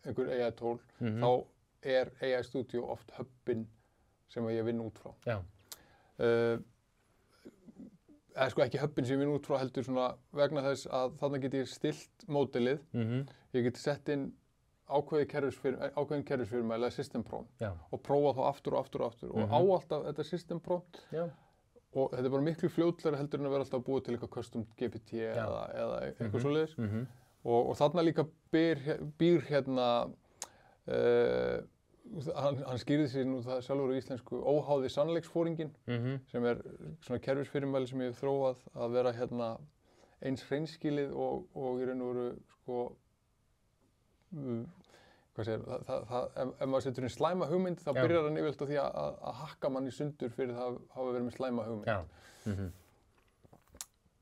einhver AI-tól, þá er AI Studio oft hubbin sem ég vinn út frá. Eða sko ekki hubbin sem ég vinn út frá heldur svona vegna þess að þarna get ég stillt módelið, ég get sett inn ákveðin kerfisfyrirmæli eða system prompt og prófa þá aftur og á alltaf þetta system prompt og þetta er bara miklu fljótlegra heldur en að vera alltaf að búa til eitthvað custom GPT eða eitthvað svoleiðis og þarna líka býr hérna hann skýrði sér nú það sjálfur á íslensku óháði sannleiksforinginn sem svona kerfisfyrirmæli sem ég hef þróað að vera eins hreinskilið og í raun og veru sko hvað segir, ef maður setur inn slæma hugmynd þá byrjar hann yfirleitt á því að hakka mann í sundur fyrir það að hafa verið með slæma hugmynd.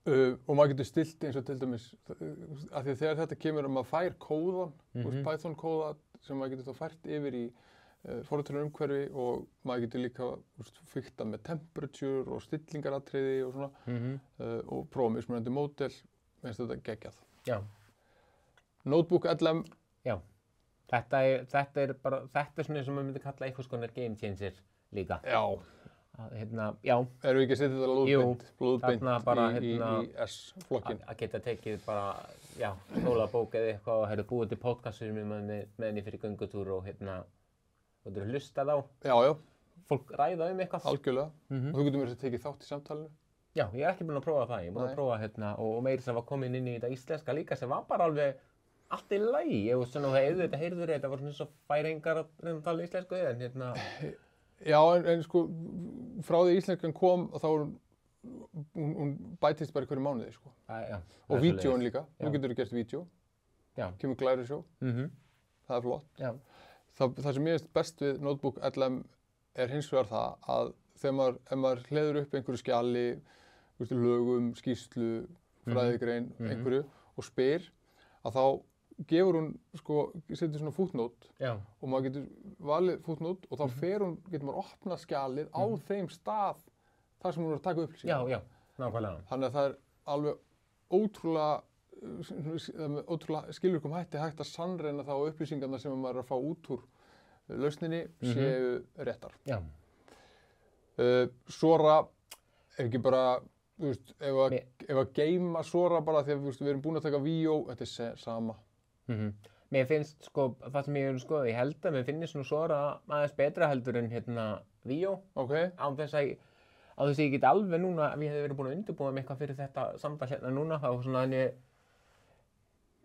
Og maður getur stilt eins og til dæmis, af því að þegar þetta kemur að maður fær kóðan, Python kóða sem maður getur þá fært yfir í forritunarumhverfi og maður getur líka fikta með temperature og stillingaratriði og svona og prófa mismunandi módel, minnst þetta geggjað. Já. Notebook LM. Já. Þetta er svona sem maður myndi kalla einhvers konar game changer líka. Já. Já. Erum við ekki að setja þetta blóðbeint í S-flokkin? Að geta tekið bara, já, skólabók eða eitthvað og búið til podcastur með henni fyrir göngutúr og þú getur hlustað á. Já, já. Fólk ræða eitthvað. Algjörlega. Og þú getur mér að tekið þátt í samtalinu. Já, ég er ekki búinn að prófa það. Ég er búinn að prófa og meira sem var komin inn í þetta íslenska líka sem var bara alveg allt í lagi. Ég veist svona, heyrður þetta var svona eins og færingar að tala íslensku en Já, en sko, frá því íslenskan kom þá hún bætist bara hverju mánuði, sko. Já. Og vídeóin líka, nú getur þú gert vídeó. Já. Kemur glæri sjó. Það er flott. Já. Það sem ég veist best við Notebook LM er hins vegar það að ef maður hleður upp einhverju skjali, lögum, skýrslu, fræðigrein, einhverju og spyr að þá gefur hún, sko, setur svona footnote og maður getur valið footnote og þá getur maður opnað skjalið á þeim stað þar sem hún er að taka upplýsingar. Já, nákvæmlega. Þannig að það er alveg ótrúlega skilvirkum hægt að sannreyna þá upplýsingarna sem maður er að fá út úr lausninni séu réttar. Já. Sora er ekki bara, ef að geima Sora bara því að við erum búin að taka víó, þetta er sama. Mér finnst sko, það sem ég hefur skoðað, ég held að mér finnst nú Sora aðeins betra heldur en víó. Ok. Á þess að ég get alveg núna, við hefum verið búin að undirbúa mig eitthvað fyrir þetta samtal núna, þá svona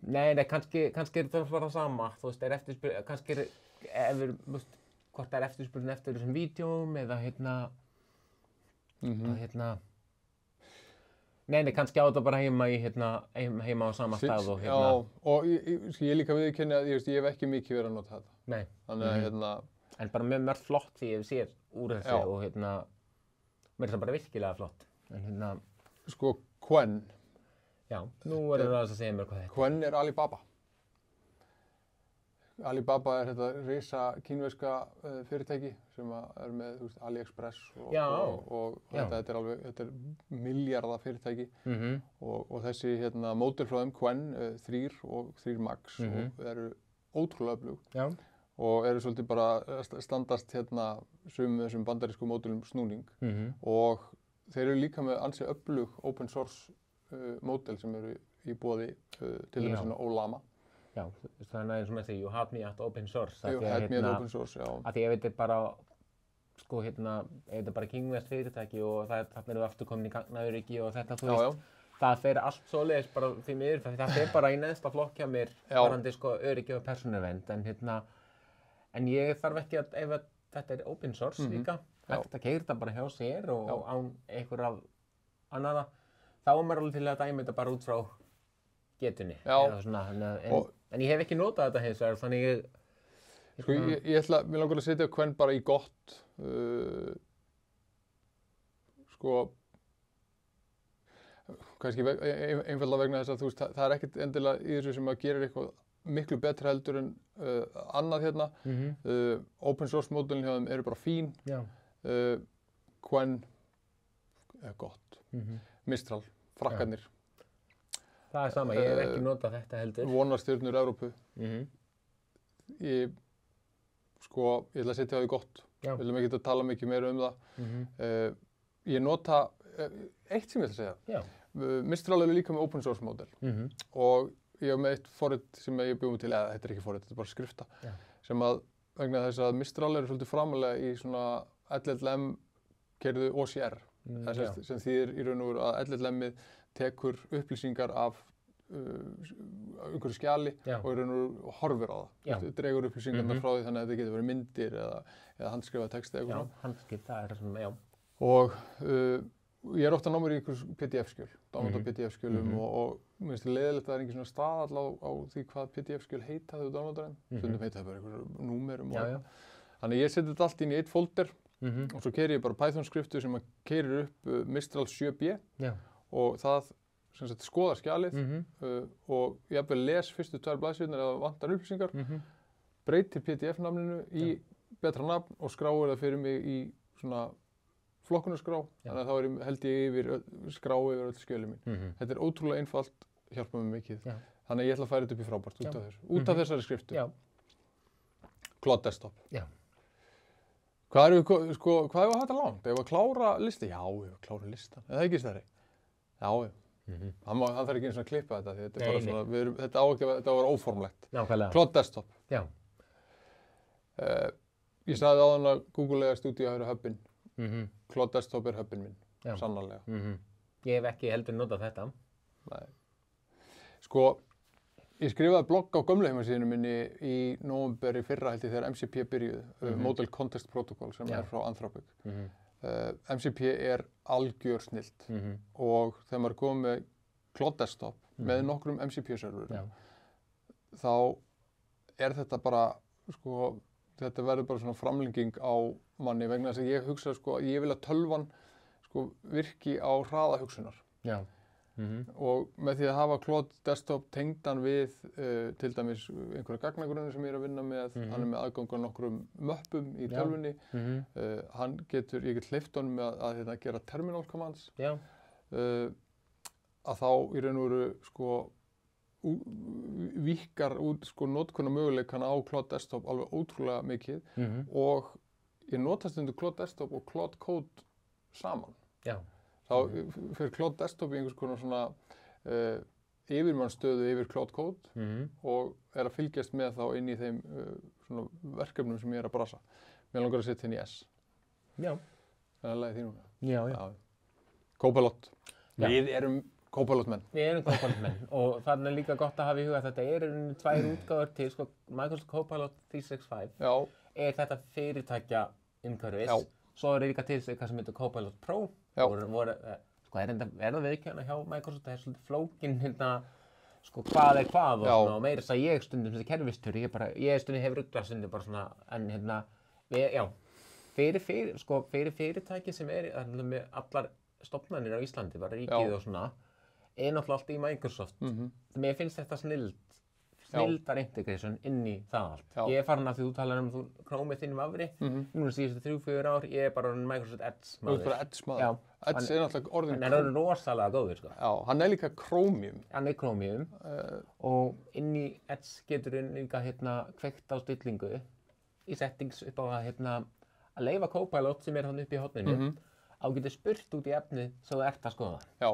nei, kannski er þetta bara sama, þú veist, kannski hvort það er eftirspurn eftir þessum vídeóm eða Nei, kannski á þetta bara heima á sama stað og Já, og ég líka viðurkenni að ég hef ekki mikið verið að nota þetta. Nei. Þannig að En bara mjög mörgt flott því ég séð úr þessu og mér er það bara virkilega flott. En Sko, Qwen. Já, nú verður það að segja mér hvað þetta er. Qwen er Alibaba. Alibaba er þetta risa kínverska fyrirtæki sem er með AliExpress og þetta er milljarða fyrirtæki og þessi módel frá þeim, Qwen 3 og 3 Max og eru ótrúlega öflug og eru svolítið bara standast þessum bandarísku módelum snúning og þeir eru líka með ansi öflug open source módel sem eru í boði til dæmis svona Olama. Já, þannig að eins og með því, you had me at open source. You had me at open source, já. Af því ef þetta er bara, sko, ef þetta er bara kínverskt fyrirtæki og þarna erum við aftur komin í gagnaöryggi og þetta, þú veist, það fer allt svoleiðis bara því miður, það fer bara í neðsta flokk hjá mér, varðandi sko öryggi og persónuvernd, en ég þarf ekki að, ef þetta er open source líka, hægt að keyra þetta bara hjá sér og án einhverja annara, þá er maður alveg til að dæmi þetta bara út frá getunni. En ég hef ekki notað þetta hins vegar, þannig Sko, mér langar að setja Qwen bara í gott, sko, kannski einfaldlega vegna þess að þú veist, það er ekkert endilega í þessu sem að gera eitthvað miklu betra heldur en annað open source módelin hjá þeim eru bara fín, Qwen er gott, Mistral, frakkarnir. Það er sama, ég hef ekki notað þetta heldur. Vonarstjörnur Evrópu. Ég ætla að setja það í gott. Við viljum ekki að tala mikið meira um það. Ég nota, eitt sem ég ætla að segja. Mistral eru líka með open source módel. Og ég hef með eitt forrit sem ég bjóðum til, eða þetta er ekki forrit, þetta er bara skrifta. Sem að, vegna þess að Mistral eru svolítið framalega í svona LLM keyrðu OCR. Sem þýðir í raun og veru að LLM-ið tekur upplýsingar af einhverju skjali Já. og í raun og horfir á það. Já. Dregur upplýsingarnar frá því þannig að þetta getur verið myndir eða handskrifað texti eða Já, eitthvað. handskip, það er það sem, já. Og ég er ofta að ná mér í einhvers PDF-skjöl, downloada PDF-skjölum og mér finnst leiðilegt að það er engin svona staðall á því hvað PDF-skjöl heita þegar þú downloadar þeim. Stundum heita það bara einhverjum númerum og eitthvað. Þannig ég seti þetta allt inn í eitt folder og svo keyri ég bara Python-skriftu sem keyrir upp Mistral 7B og það sem sagt skoðar skjalið og jafnvel les fyrstu 2 blaðsíðurnar eða vantar upplýsingar, breytir PDF-nafninu í betra nafn og skráir það fyrir mig í svona flokkunarskrá, þannig að þá held ég skrá yfir öll skjölin mín. Þetta er ótrúlega einfalt, hjálpa mér mikið. Þannig að ég ætla að færa þetta upp í frábært út af þessu. Út af þessari skriftu. Cloud Desktop. Hvað er þetta langt? Ef að klára listi? Já, ef að klára listan. Er það ekki stærri? Já. Hann þarf ekki eins og að klippa þetta, því þetta er bara svona, þetta var óformlegt. Nákvæmlega. Cloud Desktop. Já. Ég sagði áðan að Google Studio hefur hubbin. Cloud Desktop er hubbin minn, sannarlega. Ég hef ekki heldur notað þetta. Nei. Sko, ég skrifaði blogg á gömlu heimasíðunum minni í nóvember í fyrra held ég þegar MCP byrjuði, Model Context Protocol sem er frá Anthropic. MCP er algjör snillt og þegar maður kom með Cloud Desktop með nokkrum MCP-serverum þá er þetta bara, sko, þetta verður bara svona framlenging á manni vegna þess að ég hugsa, sko, ég vil að tölvan, sko, virki á hraða hugsunar. Já. Og með því að hafa Cloud Desktop tengdan við til dæmis einhverja gagnagrunni sem ég er að vinna með, hann er með aðgang á nokkrum möppum í tölvunni, ég get hleypt honum með að gera terminal commands, að þá í raun og veru, sko, víkkar út, sko, notkuna möguleikana á Cloud Desktop alveg ótrúlega mikið og ég nota stundum Cloud Desktop og Cloud Code saman. Já. Þá fyrir Cloud Desktop í einhvers konar svona yfirmannsstöðu yfir Cloud Code og er að fylgjast með þá inn í þeim svona verkefnum sem ég er að brasa. Mér langar að setja inn í S. Já. Það er lagið því núna. Já. Copilot. Við erum Copilot-menn. Við erum Copilot-menn og þannig er líka gott að hafa í huga að þetta eru 2 útgáfur til, sko, Microsoft Copilot 365. Já. Er þetta fyrirtækja umhverfis. Já. Svo er líka til eitthvað sem heitir Copilot Pro. Já. Sko, er það viðurkenna hjá Microsoft, það er svolítið flókin, sko, hvað er hvað og meira þess að ég stundum sem þetta kerfistjóri, ég stundum hefur ruglað stundum bara svona, en fyrir fyrirtæki sem er með allar stofnanir á Íslandi, bara ríkið og svona, er náttúrulega allt í Microsoft. Mér finnst þetta snildar integration inn í það allt. Ég er farin af því þú talar þú Chrome þínum afri, núna síðustu 3-4 ár, ég er bara Microsoft Edge maður. Þú ert bara Edge maður. Já. Edge er náttúrulega orðin... Hann er orðin rosalega góður, sko. Já, hann er líka Chromium. Hann er Chromium og inn í Edge getur líka kveikt á stillingu í settings upp á að leyfa Copilot sem er hann upp í horninu á getur spurt út í efnið svo þú ert að skoða. Já.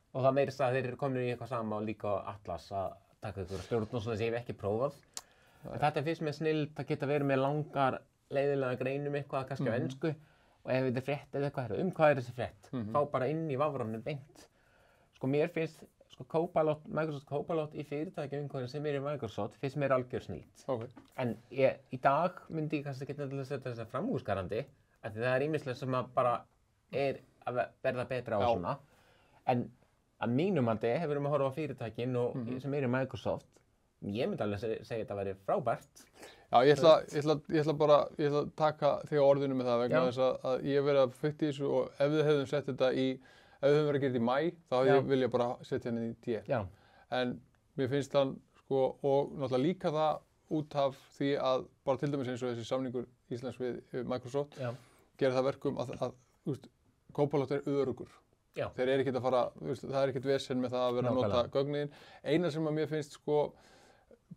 Og það meirist að þeir eru komin í eitthvað sama og líka Atlas að taka ykkur stjórn og svona sem ég hef ekki prófað. En þetta finnst mér snillt að geta verið með langar leiðilega greinum eitthvað, kannski á ensku og ef þetta er frétt eða eitthvað, hvað er þessi frétt? Fá bara inn í vafranum beint. Sko mér finnst, sko Copilot, Microsoft Copilot í fyrirtækjaumhverfi sem er í Microsoft finnst mér algjör snillt. Okay. En í dag myndi ég kannski geta til að setja þess að framúrskarandi, af því það er ýmislegt sem að bara er að verða betra á svona. En að mínum haldi hefur að horfa á fyrirtækin sem er í Microsoft. Ég myndi alveg segja að þetta væri frábært. Já, ég ætla að taka þig á orðinu með það vegna þess að ég hef verið að fykta í þessu og ef við hefðum sett þetta ef við hefðum verið að gera þetta í maí, þá vil ég bara setja henni í D. Já. En mér finnst það, sko, og náttúrulega líka það út af því að bara til dæmis eins og þessi samningur Íslands við Microsoft gera það verkum að Copilot er örugur. Já. Þeir eru ekkert að fara, það er ekkert vesen með það að vera að nota gögnin. Eina sem að mér finnst, sko,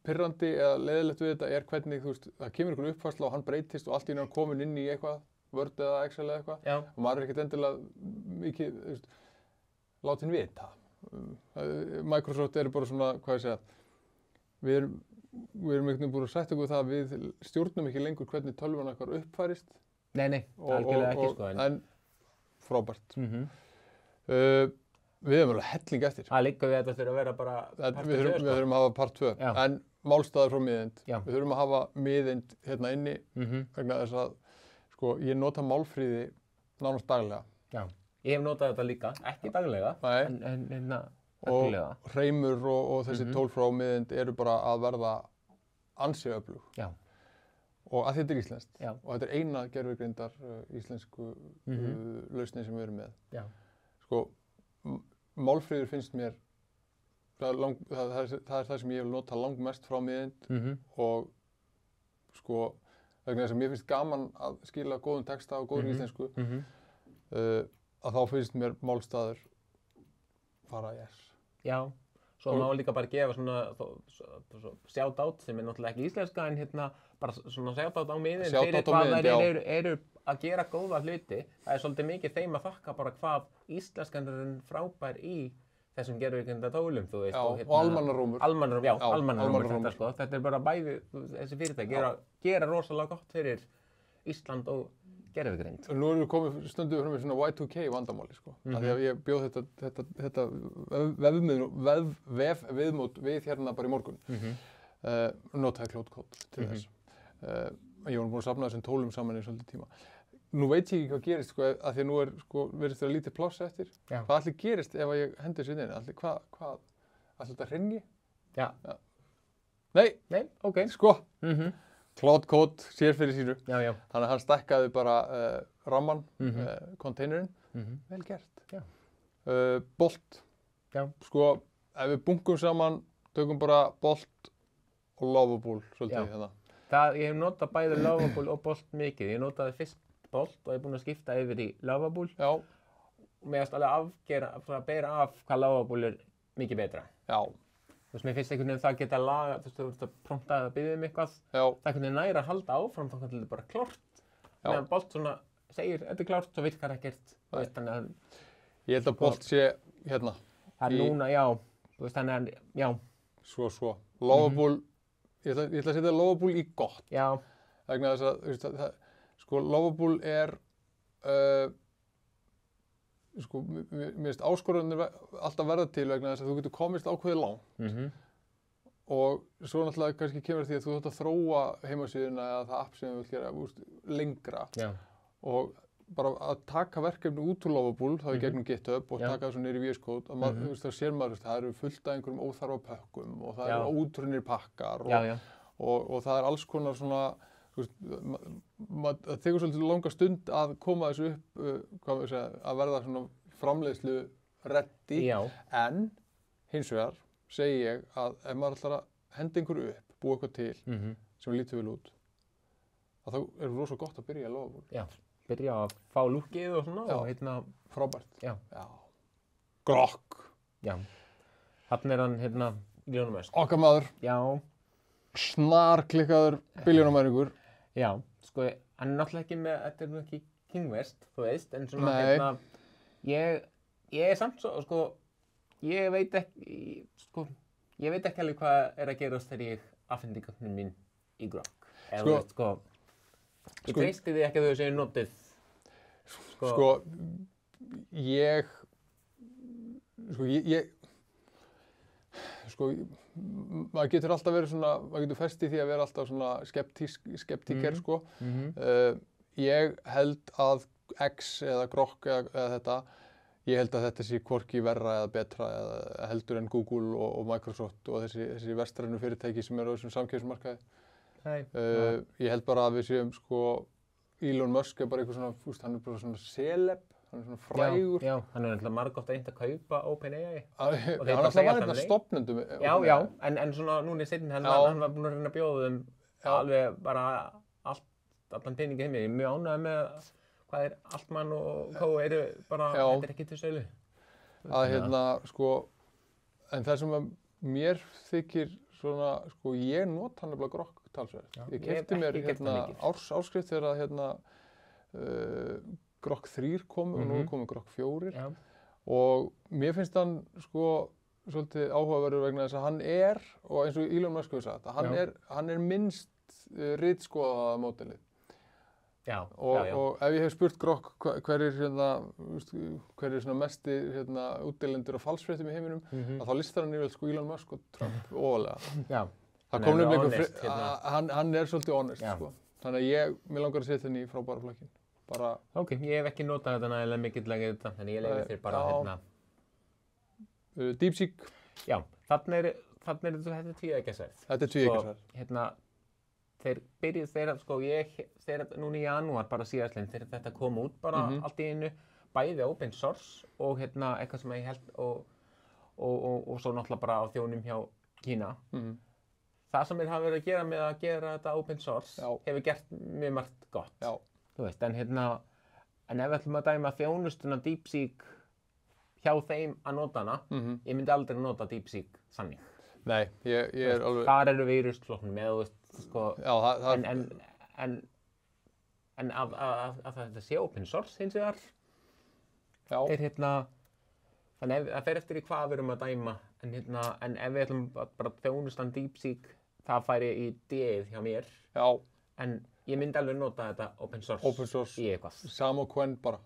pirrandi eða leiðilegt við þetta er hvernig, það kemur einhver uppfærsla og hann breytist og allt í einu er hann komin inn í eitthvað, Word eða Excel eða eitthvað. Já. Og maður er ekkert endilega mikið, látin vita. Microsoft eru bara svona, hvað ég segja, við erum einhvern veginn búin að setja okkur það að við stjórnum ekki lengur hvernig tölvan okkar uppfærist. Nei, algjörlega ekki, sko. En frábært. Við höfum alveg helling eftir. Það liggur við þetta þurfa að vera bara Við þurfum að hafa part 2. Já. En málstaður frá miðind. Já. Við þurfum að hafa miðind hérna inni vegna þess að sko, ég nota málfríði nánast daglega. Já, ég hef notað þetta líka, ekki daglega, Nei. en Og reglulega. hreimur og þessi tól frá miðind eru bara að verða ansi öflug. Já. Og að þetta er íslenskt. Já. Og þetta er eina gervigreindar íslensku lausnin sem við erum með. Já. Sko, málfríður finnst mér, það er það sem ég vil nota langmest frá miðind og sko, vegna þess að mér finnst gaman að skila góðum texta og góður íslensku, að þá finnst mér málstaður fara Já, svo má líka bara gefa svona shout-out sem er náttúrulega ekki íslenska en bara svona shout-out á miðin fyrir hvað þær eru að gera góða hluti. Það er svolítið mikið þeim að þakka bara hvað íslenskan frábær í þessum gervigreindar tólum, þú veist. Já, og almannarómur. Almannarómur, sko. Þetta er bara bæði þessi fyrirtæki gera rosalega gott fyrir Ísland og gervigreind. Nú erum við komið stundum fram með svona Y2K vandamáli, sko. Af því að ég bjóð þetta vefviðmót við hérna bara í morgun. Notaði Cloud til þess. Ég var búin að safna þessum tólum saman í svolítið tíma. Nú veit ég ekki hvað gerist, sko, af því að nú sko, virðist vera lítið pláss eftir. Já. Hvað allir gerist ef ég hendi þessu inn? Allir þetta hrynji? Já. Nei, ok. Sko, Cloud Code sér fyrir sínu. Já. Þannig að hann stækkaði bara ramman, containerinn. Vel gert. Já. Bolt. Já. Sko, ef við bunkum saman, tökum bara Bolt og Lovable svolítið hérna. Ég hef notað bæði Lovable og Bolt mikið. Ég notaði fyrst Bolt og ég er búinn að skipta yfir í Lovable. Já. Og mér finnst alveg að bera af hvað Lovable er mikið betra. Já. Þú veist, mér finnst einhvern veginn það geta laga, þú veist, að prompta að biðja eitthvað. Já. Það einhvern veginn næra að halda áfram þá kannski þetta bara klárt. Meðan Bolt svona segir, þetta er klárt, svo virkar ekkert. Þú veist, þannig að... Ég held að Bolt sé hérna. Það er núna, já. Þú veist, þannig að, já. Svo. Lovable, ég ætla að setja Lovable í gott. Já. Vegna þess að, þú veist, sko, Lovable er, sko, mér finnst áskoranir alltaf verða til vegna þess að þú getur komist ákveðið langt. Og svo náttúrulega kannski kemur því að þú þarft að þróa heimasíðuna eða það app sem þú vilt gera lengra. Já. Og bara að taka verkefni út úr Lovable, þá í gegnum GitHub og taka það svo niður í VS Code, þú veist, þá sér maður, það eru fullt af einhverjum óþarfa pökkum og það eru ótrunnir pakkar og það er alls konar svona, þú veist, það tekur svolítið langa stund að koma þessu upp, hvað við segja, að verða svona framleiðslu ready, en hins vegar segi ég að ef maður ætlar að henda einhverju upp, búa eitthvað til sem lítur vel út, að þá er rosa gott að byrja að Lovable. Já, byrja að fá lúkið og svona og hérna... Frábært. Já. Grokk. Já. Þarna er hann hérna Elon Musk. Okkar maður. Já. Snarklikkaður billjónamæringur. Já, sko, hann er náttúrulega ekki með, þetta er nú ekki King West, þú veist, en svona hérna, ég er samt svo, sko, ég veit ekki alveg hvað er að gerast þegar ég afhendi gögnin mín í Grokk. Eða þú veist, sko, ég treysti því ekki að þau séu notið, maður getur alltaf verið svona, maður getur fest í því að vera alltaf svona skeptíker, sko. Ég held að X eða Grokk eða þetta, ég held að þetta sé hvorki verra eða betra eða heldur en Google og Microsoft og þessi vestrænu fyrirtæki sem eru á þessum samkeppnismarkaði. Ég held bara að við séum, sko, Elon Musk er bara eitthvað svona, hann er bara svona celeb, hann er svona frægur. Já, hann er alltaf margótt reynt að kaupa OpenAI. Hann alltaf var eitthvað stofnendum. Já, en svona núna í seinni, hann var búinn að reyna að bjóða þeim alveg bara allan peningi heim. Ég er mjög ánægður með hvað er Altman og Co. eru bara, þetta er ekki til sölu. Að hérna, sko, en það sem mér þykir svona, sko, ég nota hann nefnilega Grokk talsvert. Ég keypti mér hérna áskrift þegar að hérna Grokk 3 kom og nú komið Grokk 4 og mér finnst hann, sko, svolítið áhugaverður vegna þess að hann er, og eins og Elon Musk hefur sagt, að hann er minnst ritskoðaða módelið. Já, og ef ég hef spurt Grokk hverjir svona mesti útdeilendur af falsfréttum í heiminum, að þá listar hann yfirleitt sko Elon Musk og Trump ofalega. Já. Það kom nefnilega hann svolítið honest, sko. Þannig að mér langar að setja henni í frábæra flokkin. Bara... Ok, ég hef ekki notað þetta nægilega mikið til að gera þetta, þannig ég leyfi þér bara DeepSeek. Já, þarna er þetta tvíeggjasverð. Þetta er tvíeggjasverð. Þegar núna í janúar bara síðastliðinn, þegar þetta kom út bara allt í einu, bæði open source og eitthvað sem ég held og svo náttúrulega bara á þjónum hjá Kína. Það sem hafa verið að gera með að gera þetta open source hefur gert mjög margt gott. Já. Þú veist, en ef við ætlum að dæma þjónustuna DeepSeek hjá þeim að nota hana, ég myndi aldrei nota DeepSeek þannig. Nei, ég er alveg... Þar eru vírusflóknum með, þú veist, sko... Já, en að þetta sé open source hins vegar, já. Þannig að það fer eftir í hvað við erum að dæma, en ef við ætlum bara þjónustan DeepSeek, það færi í D-ið hjá mér. Já. En ég myndi alveg nota þetta open source í eitthvað. Sama og Quen bara.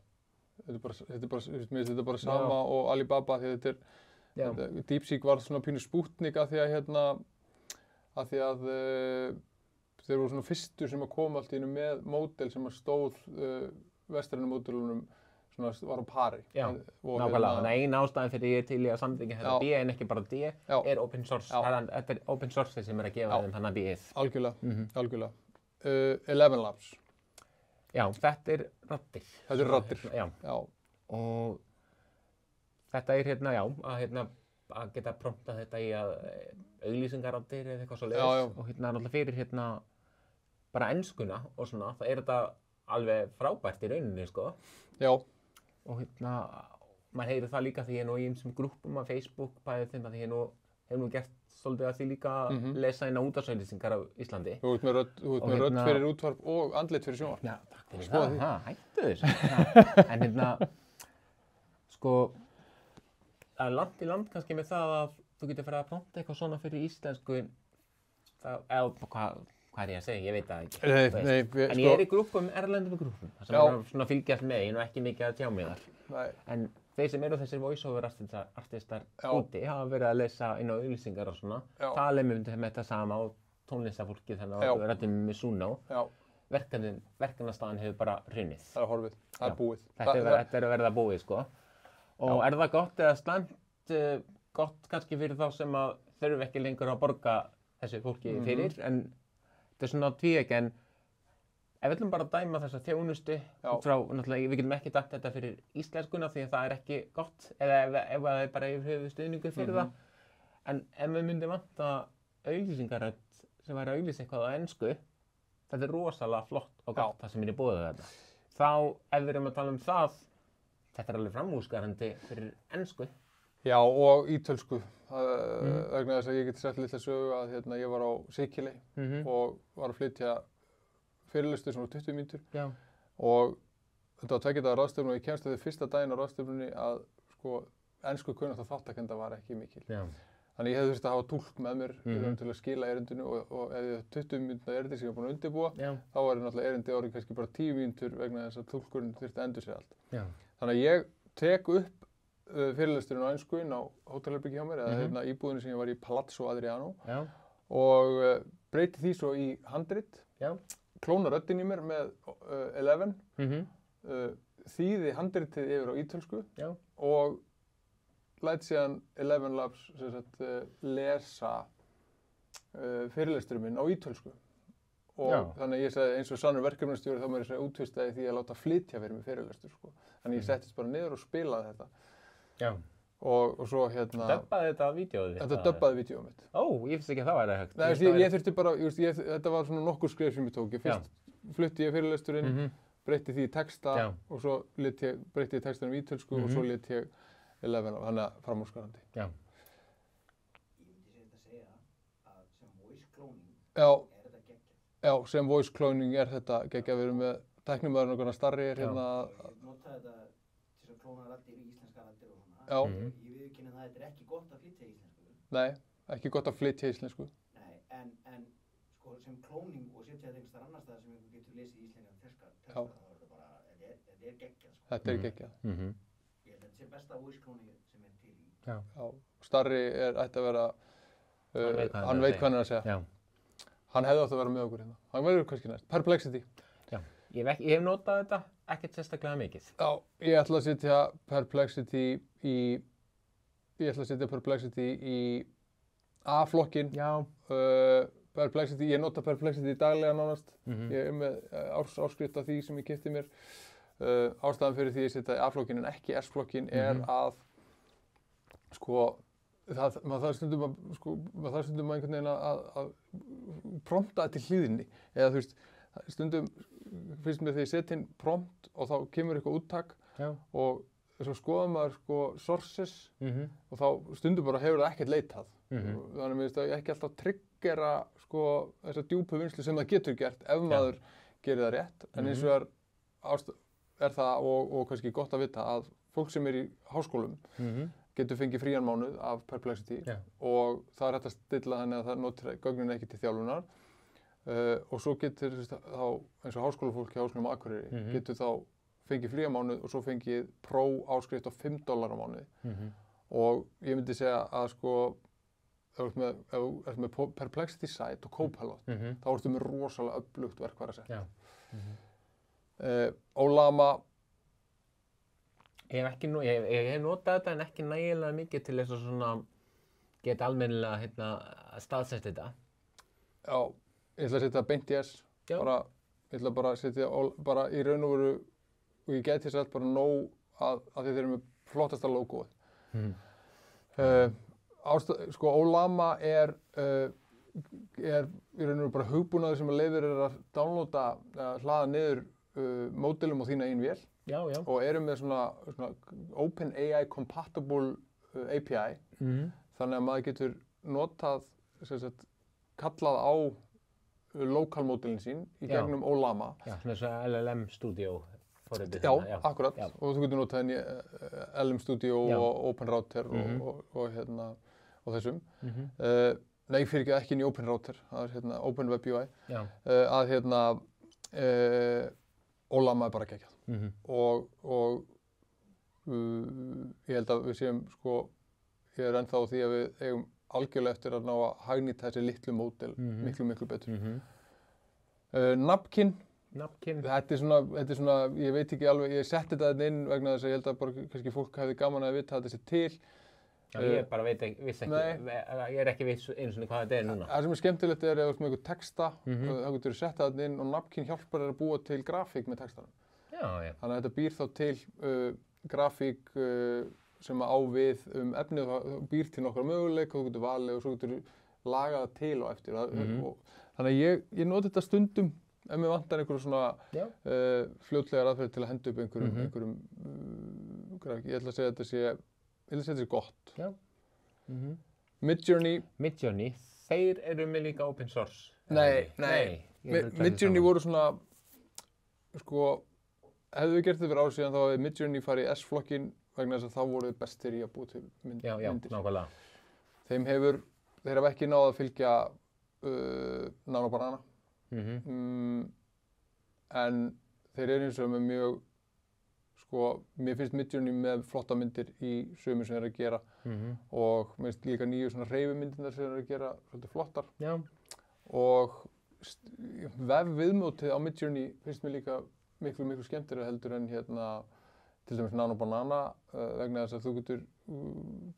Þetta er bara sama og Alibaba, því þetta DeepSeek var svona pínu Sputnik af því að þeir voru svona fyrstu sem að koma allt í einu með módel sem að stóð vestrænu módelunum svona var á pari. Já, nákvæmlega. Þannig að ein ástæðan fyrir ég til í að samþykkja þetta D en ekki bara D er open source. Þetta er open source sem er að gefa þeim þannig að D-ið. Algjörlega. 11 Labs. Já, þetta er raddir. Þetta er raddir. Já. Og þetta er að geta promptað þetta í að auglýsingaraddir eða eitthvað svo leiðis. Og náttúrulega fyrir bara enskuna og svona, það er þetta alveg frábært í rauninni, sko. Já. Og maður heyrir það líka því ég er nú í einsum grúppum af Facebook, bæðið þeim að ég hef nú gert svolítið að því líka að lesa inn á útvarpsauglýsingar á Íslandi. Þú ert með rödd fyrir útvarp og andlit fyrir sjónvarp. Já, takk fyrir það. Hættu þessu. En sko, það er langt í land kannski með það að þú getur farið að prompta eitthvað svona fyrir íslensku, hvað er ég að segja? Ég veit það ekki. Nei, en ég er í grúppum, erlendum grúppum, þar sem er svona fylgjast með, ég er nú ekki mikið að tjá mig þar. Nei. En þeir sem eru þessir voice-over artistar úti hafa verið að lesa inn á auglýsingar og svona, tala með þetta sama og tónlistafólkið þannig að við rættum með Suno. Verkefnastaðan hefur bara hrunið. Það er horfið, það er búið. Þetta er að verða búið, sko. Og er það gott eða slæmt, gott kannski fyrir þá sem að þurfi ekki lengur að borga þessu fólki fyrir, en þetta er svona tvíegg, en ef við ætlum bara að dæma þessa þjónustu út frá, náttúrulega, við getum ekki dæmt þetta fyrir íslenskuna því að það er ekki gott, eða ef það er bara yfir höfuð stuðningur fyrir það. En ef við myndum vanta auglýsingarrödd sem væri að auglýsa eitthvað á ensku, þetta er rosalega flott og gott það sem er í boði þetta. Þá, ef við erum að tala um það, þetta er alveg framúrskarandi fyrir ensku. Já, og ítölsku. Vegna þess að ég geti sett litla sögu að ég var á Sikiley og var að flytja fyrirlestur svona 20 mínútur og þetta var 2 daga ráðstefnu og ég kemst að því fyrsta daginn á ráðstefnunni að sko ensku kunnátta þáttakenda var ekki mikil. Þannig ég hefði þurft að hafa túlk með mér til að skila erindinu og ef ég 20 mínútna erindi sem ég var búin að undirbúa þá var náttúrulega erindi orðið kannski bara 10 mínútur vegna þess að túlkurinn þurfti að endur sig allt. Þannig að ég tek upp fyrirlesturinn á ensku inn á hótelherbyggi hjá mér eða íbúðinni sem ég var í Palazzo Adriano og breyti því svo í handrit, klóna röddinn í mér með 11, þýði handritið yfir á ítölsku og læt síðan 11 Labs lesa fyrirlesturinn minn á ítölsku. Og þannig að ég sagði eins og sannur verkefnastjóri þá mér útvistaði því að láta flytja fyrir mig fyrirlestur. Þannig ég settist bara niður og spilaði þetta. Og svo Dubbaði þetta vídeóið þitt? Þetta dubbaði vídeóið mitt. Ó, ég finnst ekki að það væri hægt. Nei, ég þurfti bara, þetta var svona nokkur skref sem ég tók. Fyrst flutti ég fyrirlesturinn, breytti því í texta og svo breytti ég textanum í ítölsku og svo lét ég 11 þannig að framúrskarandi. Ég myndi segja að sem voice cloning er þetta geggjað. Já, sem voice cloning er þetta geggjað. Við erum með tæknimaðurinn okkar starri Ég notaði þetta til að klóna raddir í íslenska raddir og svona. Ég viðurkenni það að þetta er ekki gott að flytja íslensku. Nei, ekki gott að flytja íslensku. Nei, en sko sem cloning og setja þetta einhvers staðar annars staðar sem einhver getur lesið íslenska texta, þá er þetta bara, þetta er geggjað, sko. Þetta er geggjað. Ég held að þetta sé besta voice klóni sem er til í. Já. Starri ætti að vera, hann veit hvað hann er að segja. Já. Hann hefði átt að vera með okkur hérna. Hann verður kannski næst. Perplexity. Já. Ég hef notað þetta ekkert sérstaklega mikið. Já, ég ætla að setja Perplexity í A-flokkin. Já. Perplexity, ég nota Perplexity daglega nánast. Ég er með áskrift af því sem ég keypti mér. Ástæðan fyrir því ég setja í A-flokkin en ekki S-flokkin er að sko, maður þarf stundum einhvern veginn að prompta til hlýðinni. Eða þú veist, stundum finnst mér þegar ég setja inn prompt og þá kemur eitthvað úttak og svo skoðar maður sko sources og þá stundum bara hefur það ekkert leitað. Þannig að mér finnst að ég ekki alltaf triggera sko þessa djúpu vinnslu sem það getur gert ef maður gerir það rétt. En eins og er það og kannski gott að vita að fólk sem er í háskólum getur fengið frían mánuð af Perplexity og það er hægt að stilla þannig að það notar gögnin ekki til þjálfunar. Og svo getur þá eins og háskólafólk hjá Háskólanum á Akureyri getur þá fengið frían mánuð og svo fengið Pro áskrift á $5 á mánuði. Og ég myndi segja að sko ef þú ert með Perplexity site og Copilot þá ertu með rosalega öflugt verkfærasett. Olama. Ég hef notað þetta en ekki nægilega mikið til þess að svona geta almennilega staðsett þetta. Já, ég ætla að setja beint í S. Ég ætla bara að setja bara í raun og veru og ég geti þess að bara nóg að þeir eru með flottasta logoið. Sko Olama er í raun og veru bara hugbúnaður sem að leyfir að downloada, hlaða niður módelum á þína eigin vél. Og eru með svona OpenAI compatible API. Þannig að maður getur notað, kallað á lokalmódelin sín í gegnum Olama. Já, svona þess að LLM Studio. Já, akkurat. Og þú getur notað henni LM Studio og OpenRouter og þessum. Nei, fyrir ekki inn í OpenRouter, það er OpenWebUI. Olama er bara geggjað. Og ég held að við séum sko, ég er ennþá á því að við eigum algjörlega eftir að ná að hagnýta þessi litlu módel miklu betur. Napkin. Þetta er svona, ég veit ekki alveg, ég setti þetta inn vegna þess að ég held að bara kannski fólk hefði gaman að vita að þetta sé til. Já, ég bara ég er ekki viss einu svona hvað þetta er núna. Það sem er skemmtilegt er ef þú ert með eitthvað texta, þá getur þú sett þetta inn og Napkin hjálpar þér að búa til grafík með textanum. Þannig að þetta býr þá til grafík sem á við efnið og býr til nokkra möguleika og þú getur valið og svo getur lagað það til á eftir. Þannig að ég noti þetta stundum ef mér vantar einhverjum svona fljótlegar aðferð til að henda upp einhverjum grafík. Ég ætla að segja að þetta sé gott. Midjourney. Þeir eru með líka open source. Nei. Midjourney voru svona, sko, hefðu við gert þetta fyrir ár síðan þá hefði Midjourney farið í S-flokkin vegna þess að þá voru þið bestir í að búa til myndir. Já, nákvæmlega. Þeir hafa ekki náð að fylgja Nano Banana. En þeir eru eins og með mjög, sko, mér finnst Midjourney með flotta myndir í sömu sem þeir eru að gera og mér finnst líka nýju svona hreyfimyndirnar sem þeir eru að gera svolítið flottar. Og vefviðmótið á Midjourney finnst mér líka miklu skemmtilega heldur en til dæmis Nano Banana vegna þess að þú getur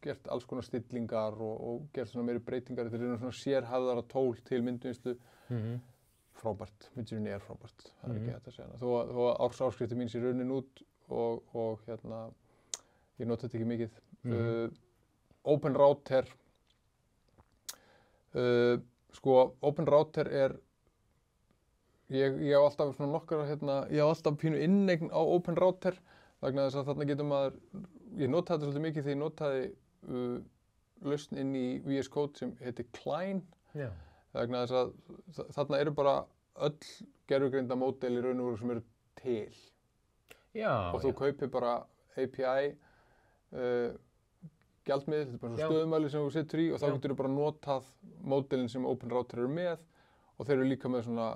gert alls konar stillingar og gert svona meiri breytingar. Þetta eru svona sérhæfðara tól til myndvinnslu. Frábært, Midjourney er frábært, það er ekki hægt að segja hana. Þó að áskriftin mín sé runnin út og ég nota þetta ekki mikið. OpenRouter, sko OpenRouter er Ég á alltaf svona nokkra, ég á alltaf pínu inneign á OpenRouter vegna þess að þarna getur maður, ég notaði þetta svolítið mikið þegar ég notaði lausn inn í VS Code sem heitir Klein. Vegna þess að þarna eru bara öll gervigreinda módel í raun og veru sem eru til. Og þú kaupir bara API gjaldmiðil, þetta er bara svona stöðumæli sem þú setur í og þá getur þú bara notað módelin sem OpenRouter eru með og þeir eru líka með svona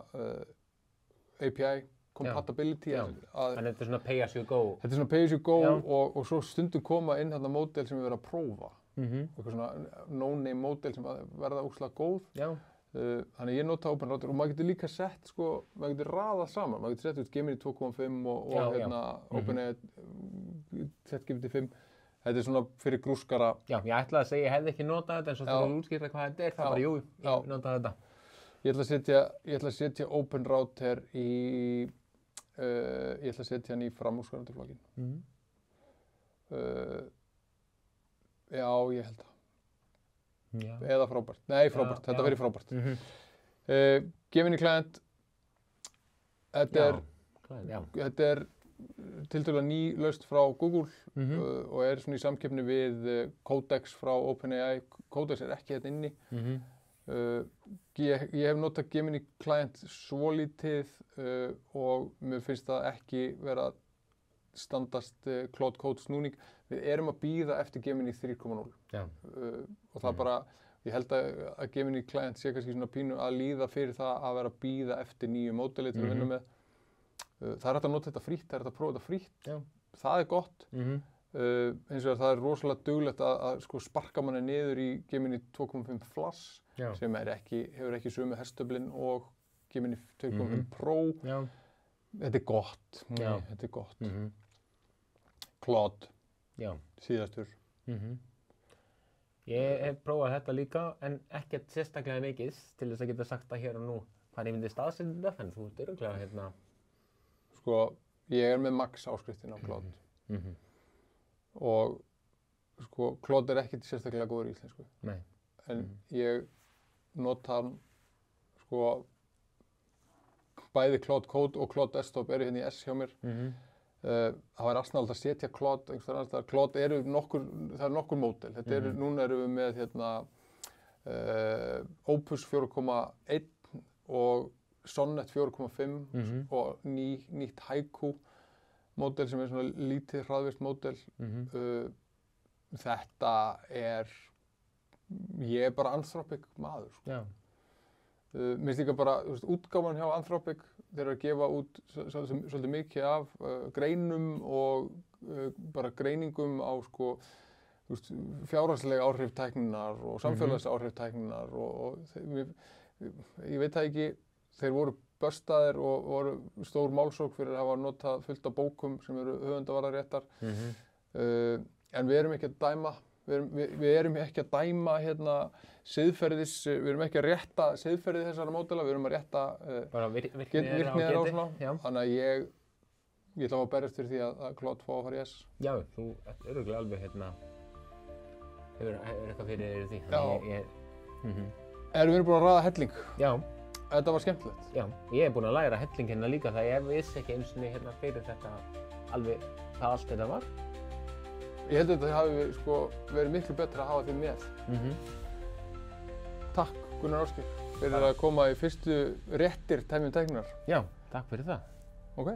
API compatibility. Já. Þannig þetta er svona pay as you go. Þetta er svona pay as you go Já. og svo stundum koma inn þarna módel sem við verðum að prófa. Eitthvað svona no-name módel sem verða ógeðslega góð. Já. Þannig ég nota Open Router og maður getur líka sett, sko, maður getur raðað saman. Maður getur sett út Gemini 2.5 og hérna OpenAI ChatGPT 5. Þetta er svona fyrir grúskara. Já, ég ætlaði að segja ég hefði ekki notað þetta en svo þegar þú útskýrði hvað þetta er, það bara jú, ég notaði þetta. Ég ætla að setja Open Router í, ég ætla að setja hann í framúrskarandi flokkinn. Já, ég held það. Já. Eða frábært. Nei, frábært. Þetta verður frábært. Gemini Client, þetta er tiltölulega ný lausn frá Google og er svona í samkeppni við Codex frá OpenAI. Codex er ekki hérna inni. Ég hef notað Gemini Client svolítið og mér finnst það ekki vera standast Claude Code snúning. Við erum að bíða eftir Gemini 3.0 og það bara, ég held að Gemini Client sé kannski svona pínu að líða fyrir það að vera að bíða eftir nýju módeli til að vinna með. Það er hægt að nota þetta frítt, það er hægt að prófa þetta frítt. Það er gott. Hins vegar það er rosalega duglegt að sko sparka manni niður í Gemini 2.5 Flash sem hefur ekki sömu hestöflin og Gemini 2.5 Pro. Þetta er gott. Þetta er gott. Claude. Síðastur. Ég hef prófað þetta líka en ekkert sérstaklega mikið til þess að geta sagt það hér og nú hvað ég myndi staðsetja þetta, en þú ert örugglega hérna. Sko, ég er með max áskriftin á Claude. Og sko, Claude er ekkert sérstaklega góður í íslensku. Nei. En ég nota hann, sko, bæði Claude Code og Claude Desktop eru hérna í S hjá mér. Það var asnalegt að setja Claude einhvers annars staðar. Claude það eru nokkur módel. Núna erum við með hérna Opus 4.1 og Sonnet 4.5 og nýtt Haiku módel sem er svona lítið hraðvirkt módel. Ég er bara Anthropic maður, sko. Mér finnst líka bara, útgáfan hjá Anthropic, þeir eru að gefa út svolítið mikið af greinum og bara greiningum á sko, fjárhagslega áhrif tækninnar og samfélagslega áhrif tækninnar og ég veit það ekki, þeir voru börstaðir og voru stór málsókn fyrir að hafa notað fullt af bókum sem eru höfundavarðaréttar. En við erum ekki að dæma. Við erum ekki að dæma hérna við erum ekki að rétta siðferði þessara módela, við erum að rétta virkni þeirra og svona. Þannig að ég ætla að berjast fyrir því að Claude fá að fara í S. Já, þú ert örugglega alveg hérna, hefur eitthvað fyrir því. Erum við búin að ræða helling? Já. Þetta var skemmtilegt. Já, ég hef búin að læra helling hérna líka, það ég vissi ekki einu sinni hérna fyrir þetta alveg hvað allt þetta var. Ég held að þetta hafi verið miklu betra að hafa þig með. Takk Gunnar Ásgeir fyrir að koma í fyrstu réttir tækninnar. Já, takk fyrir það. Ok.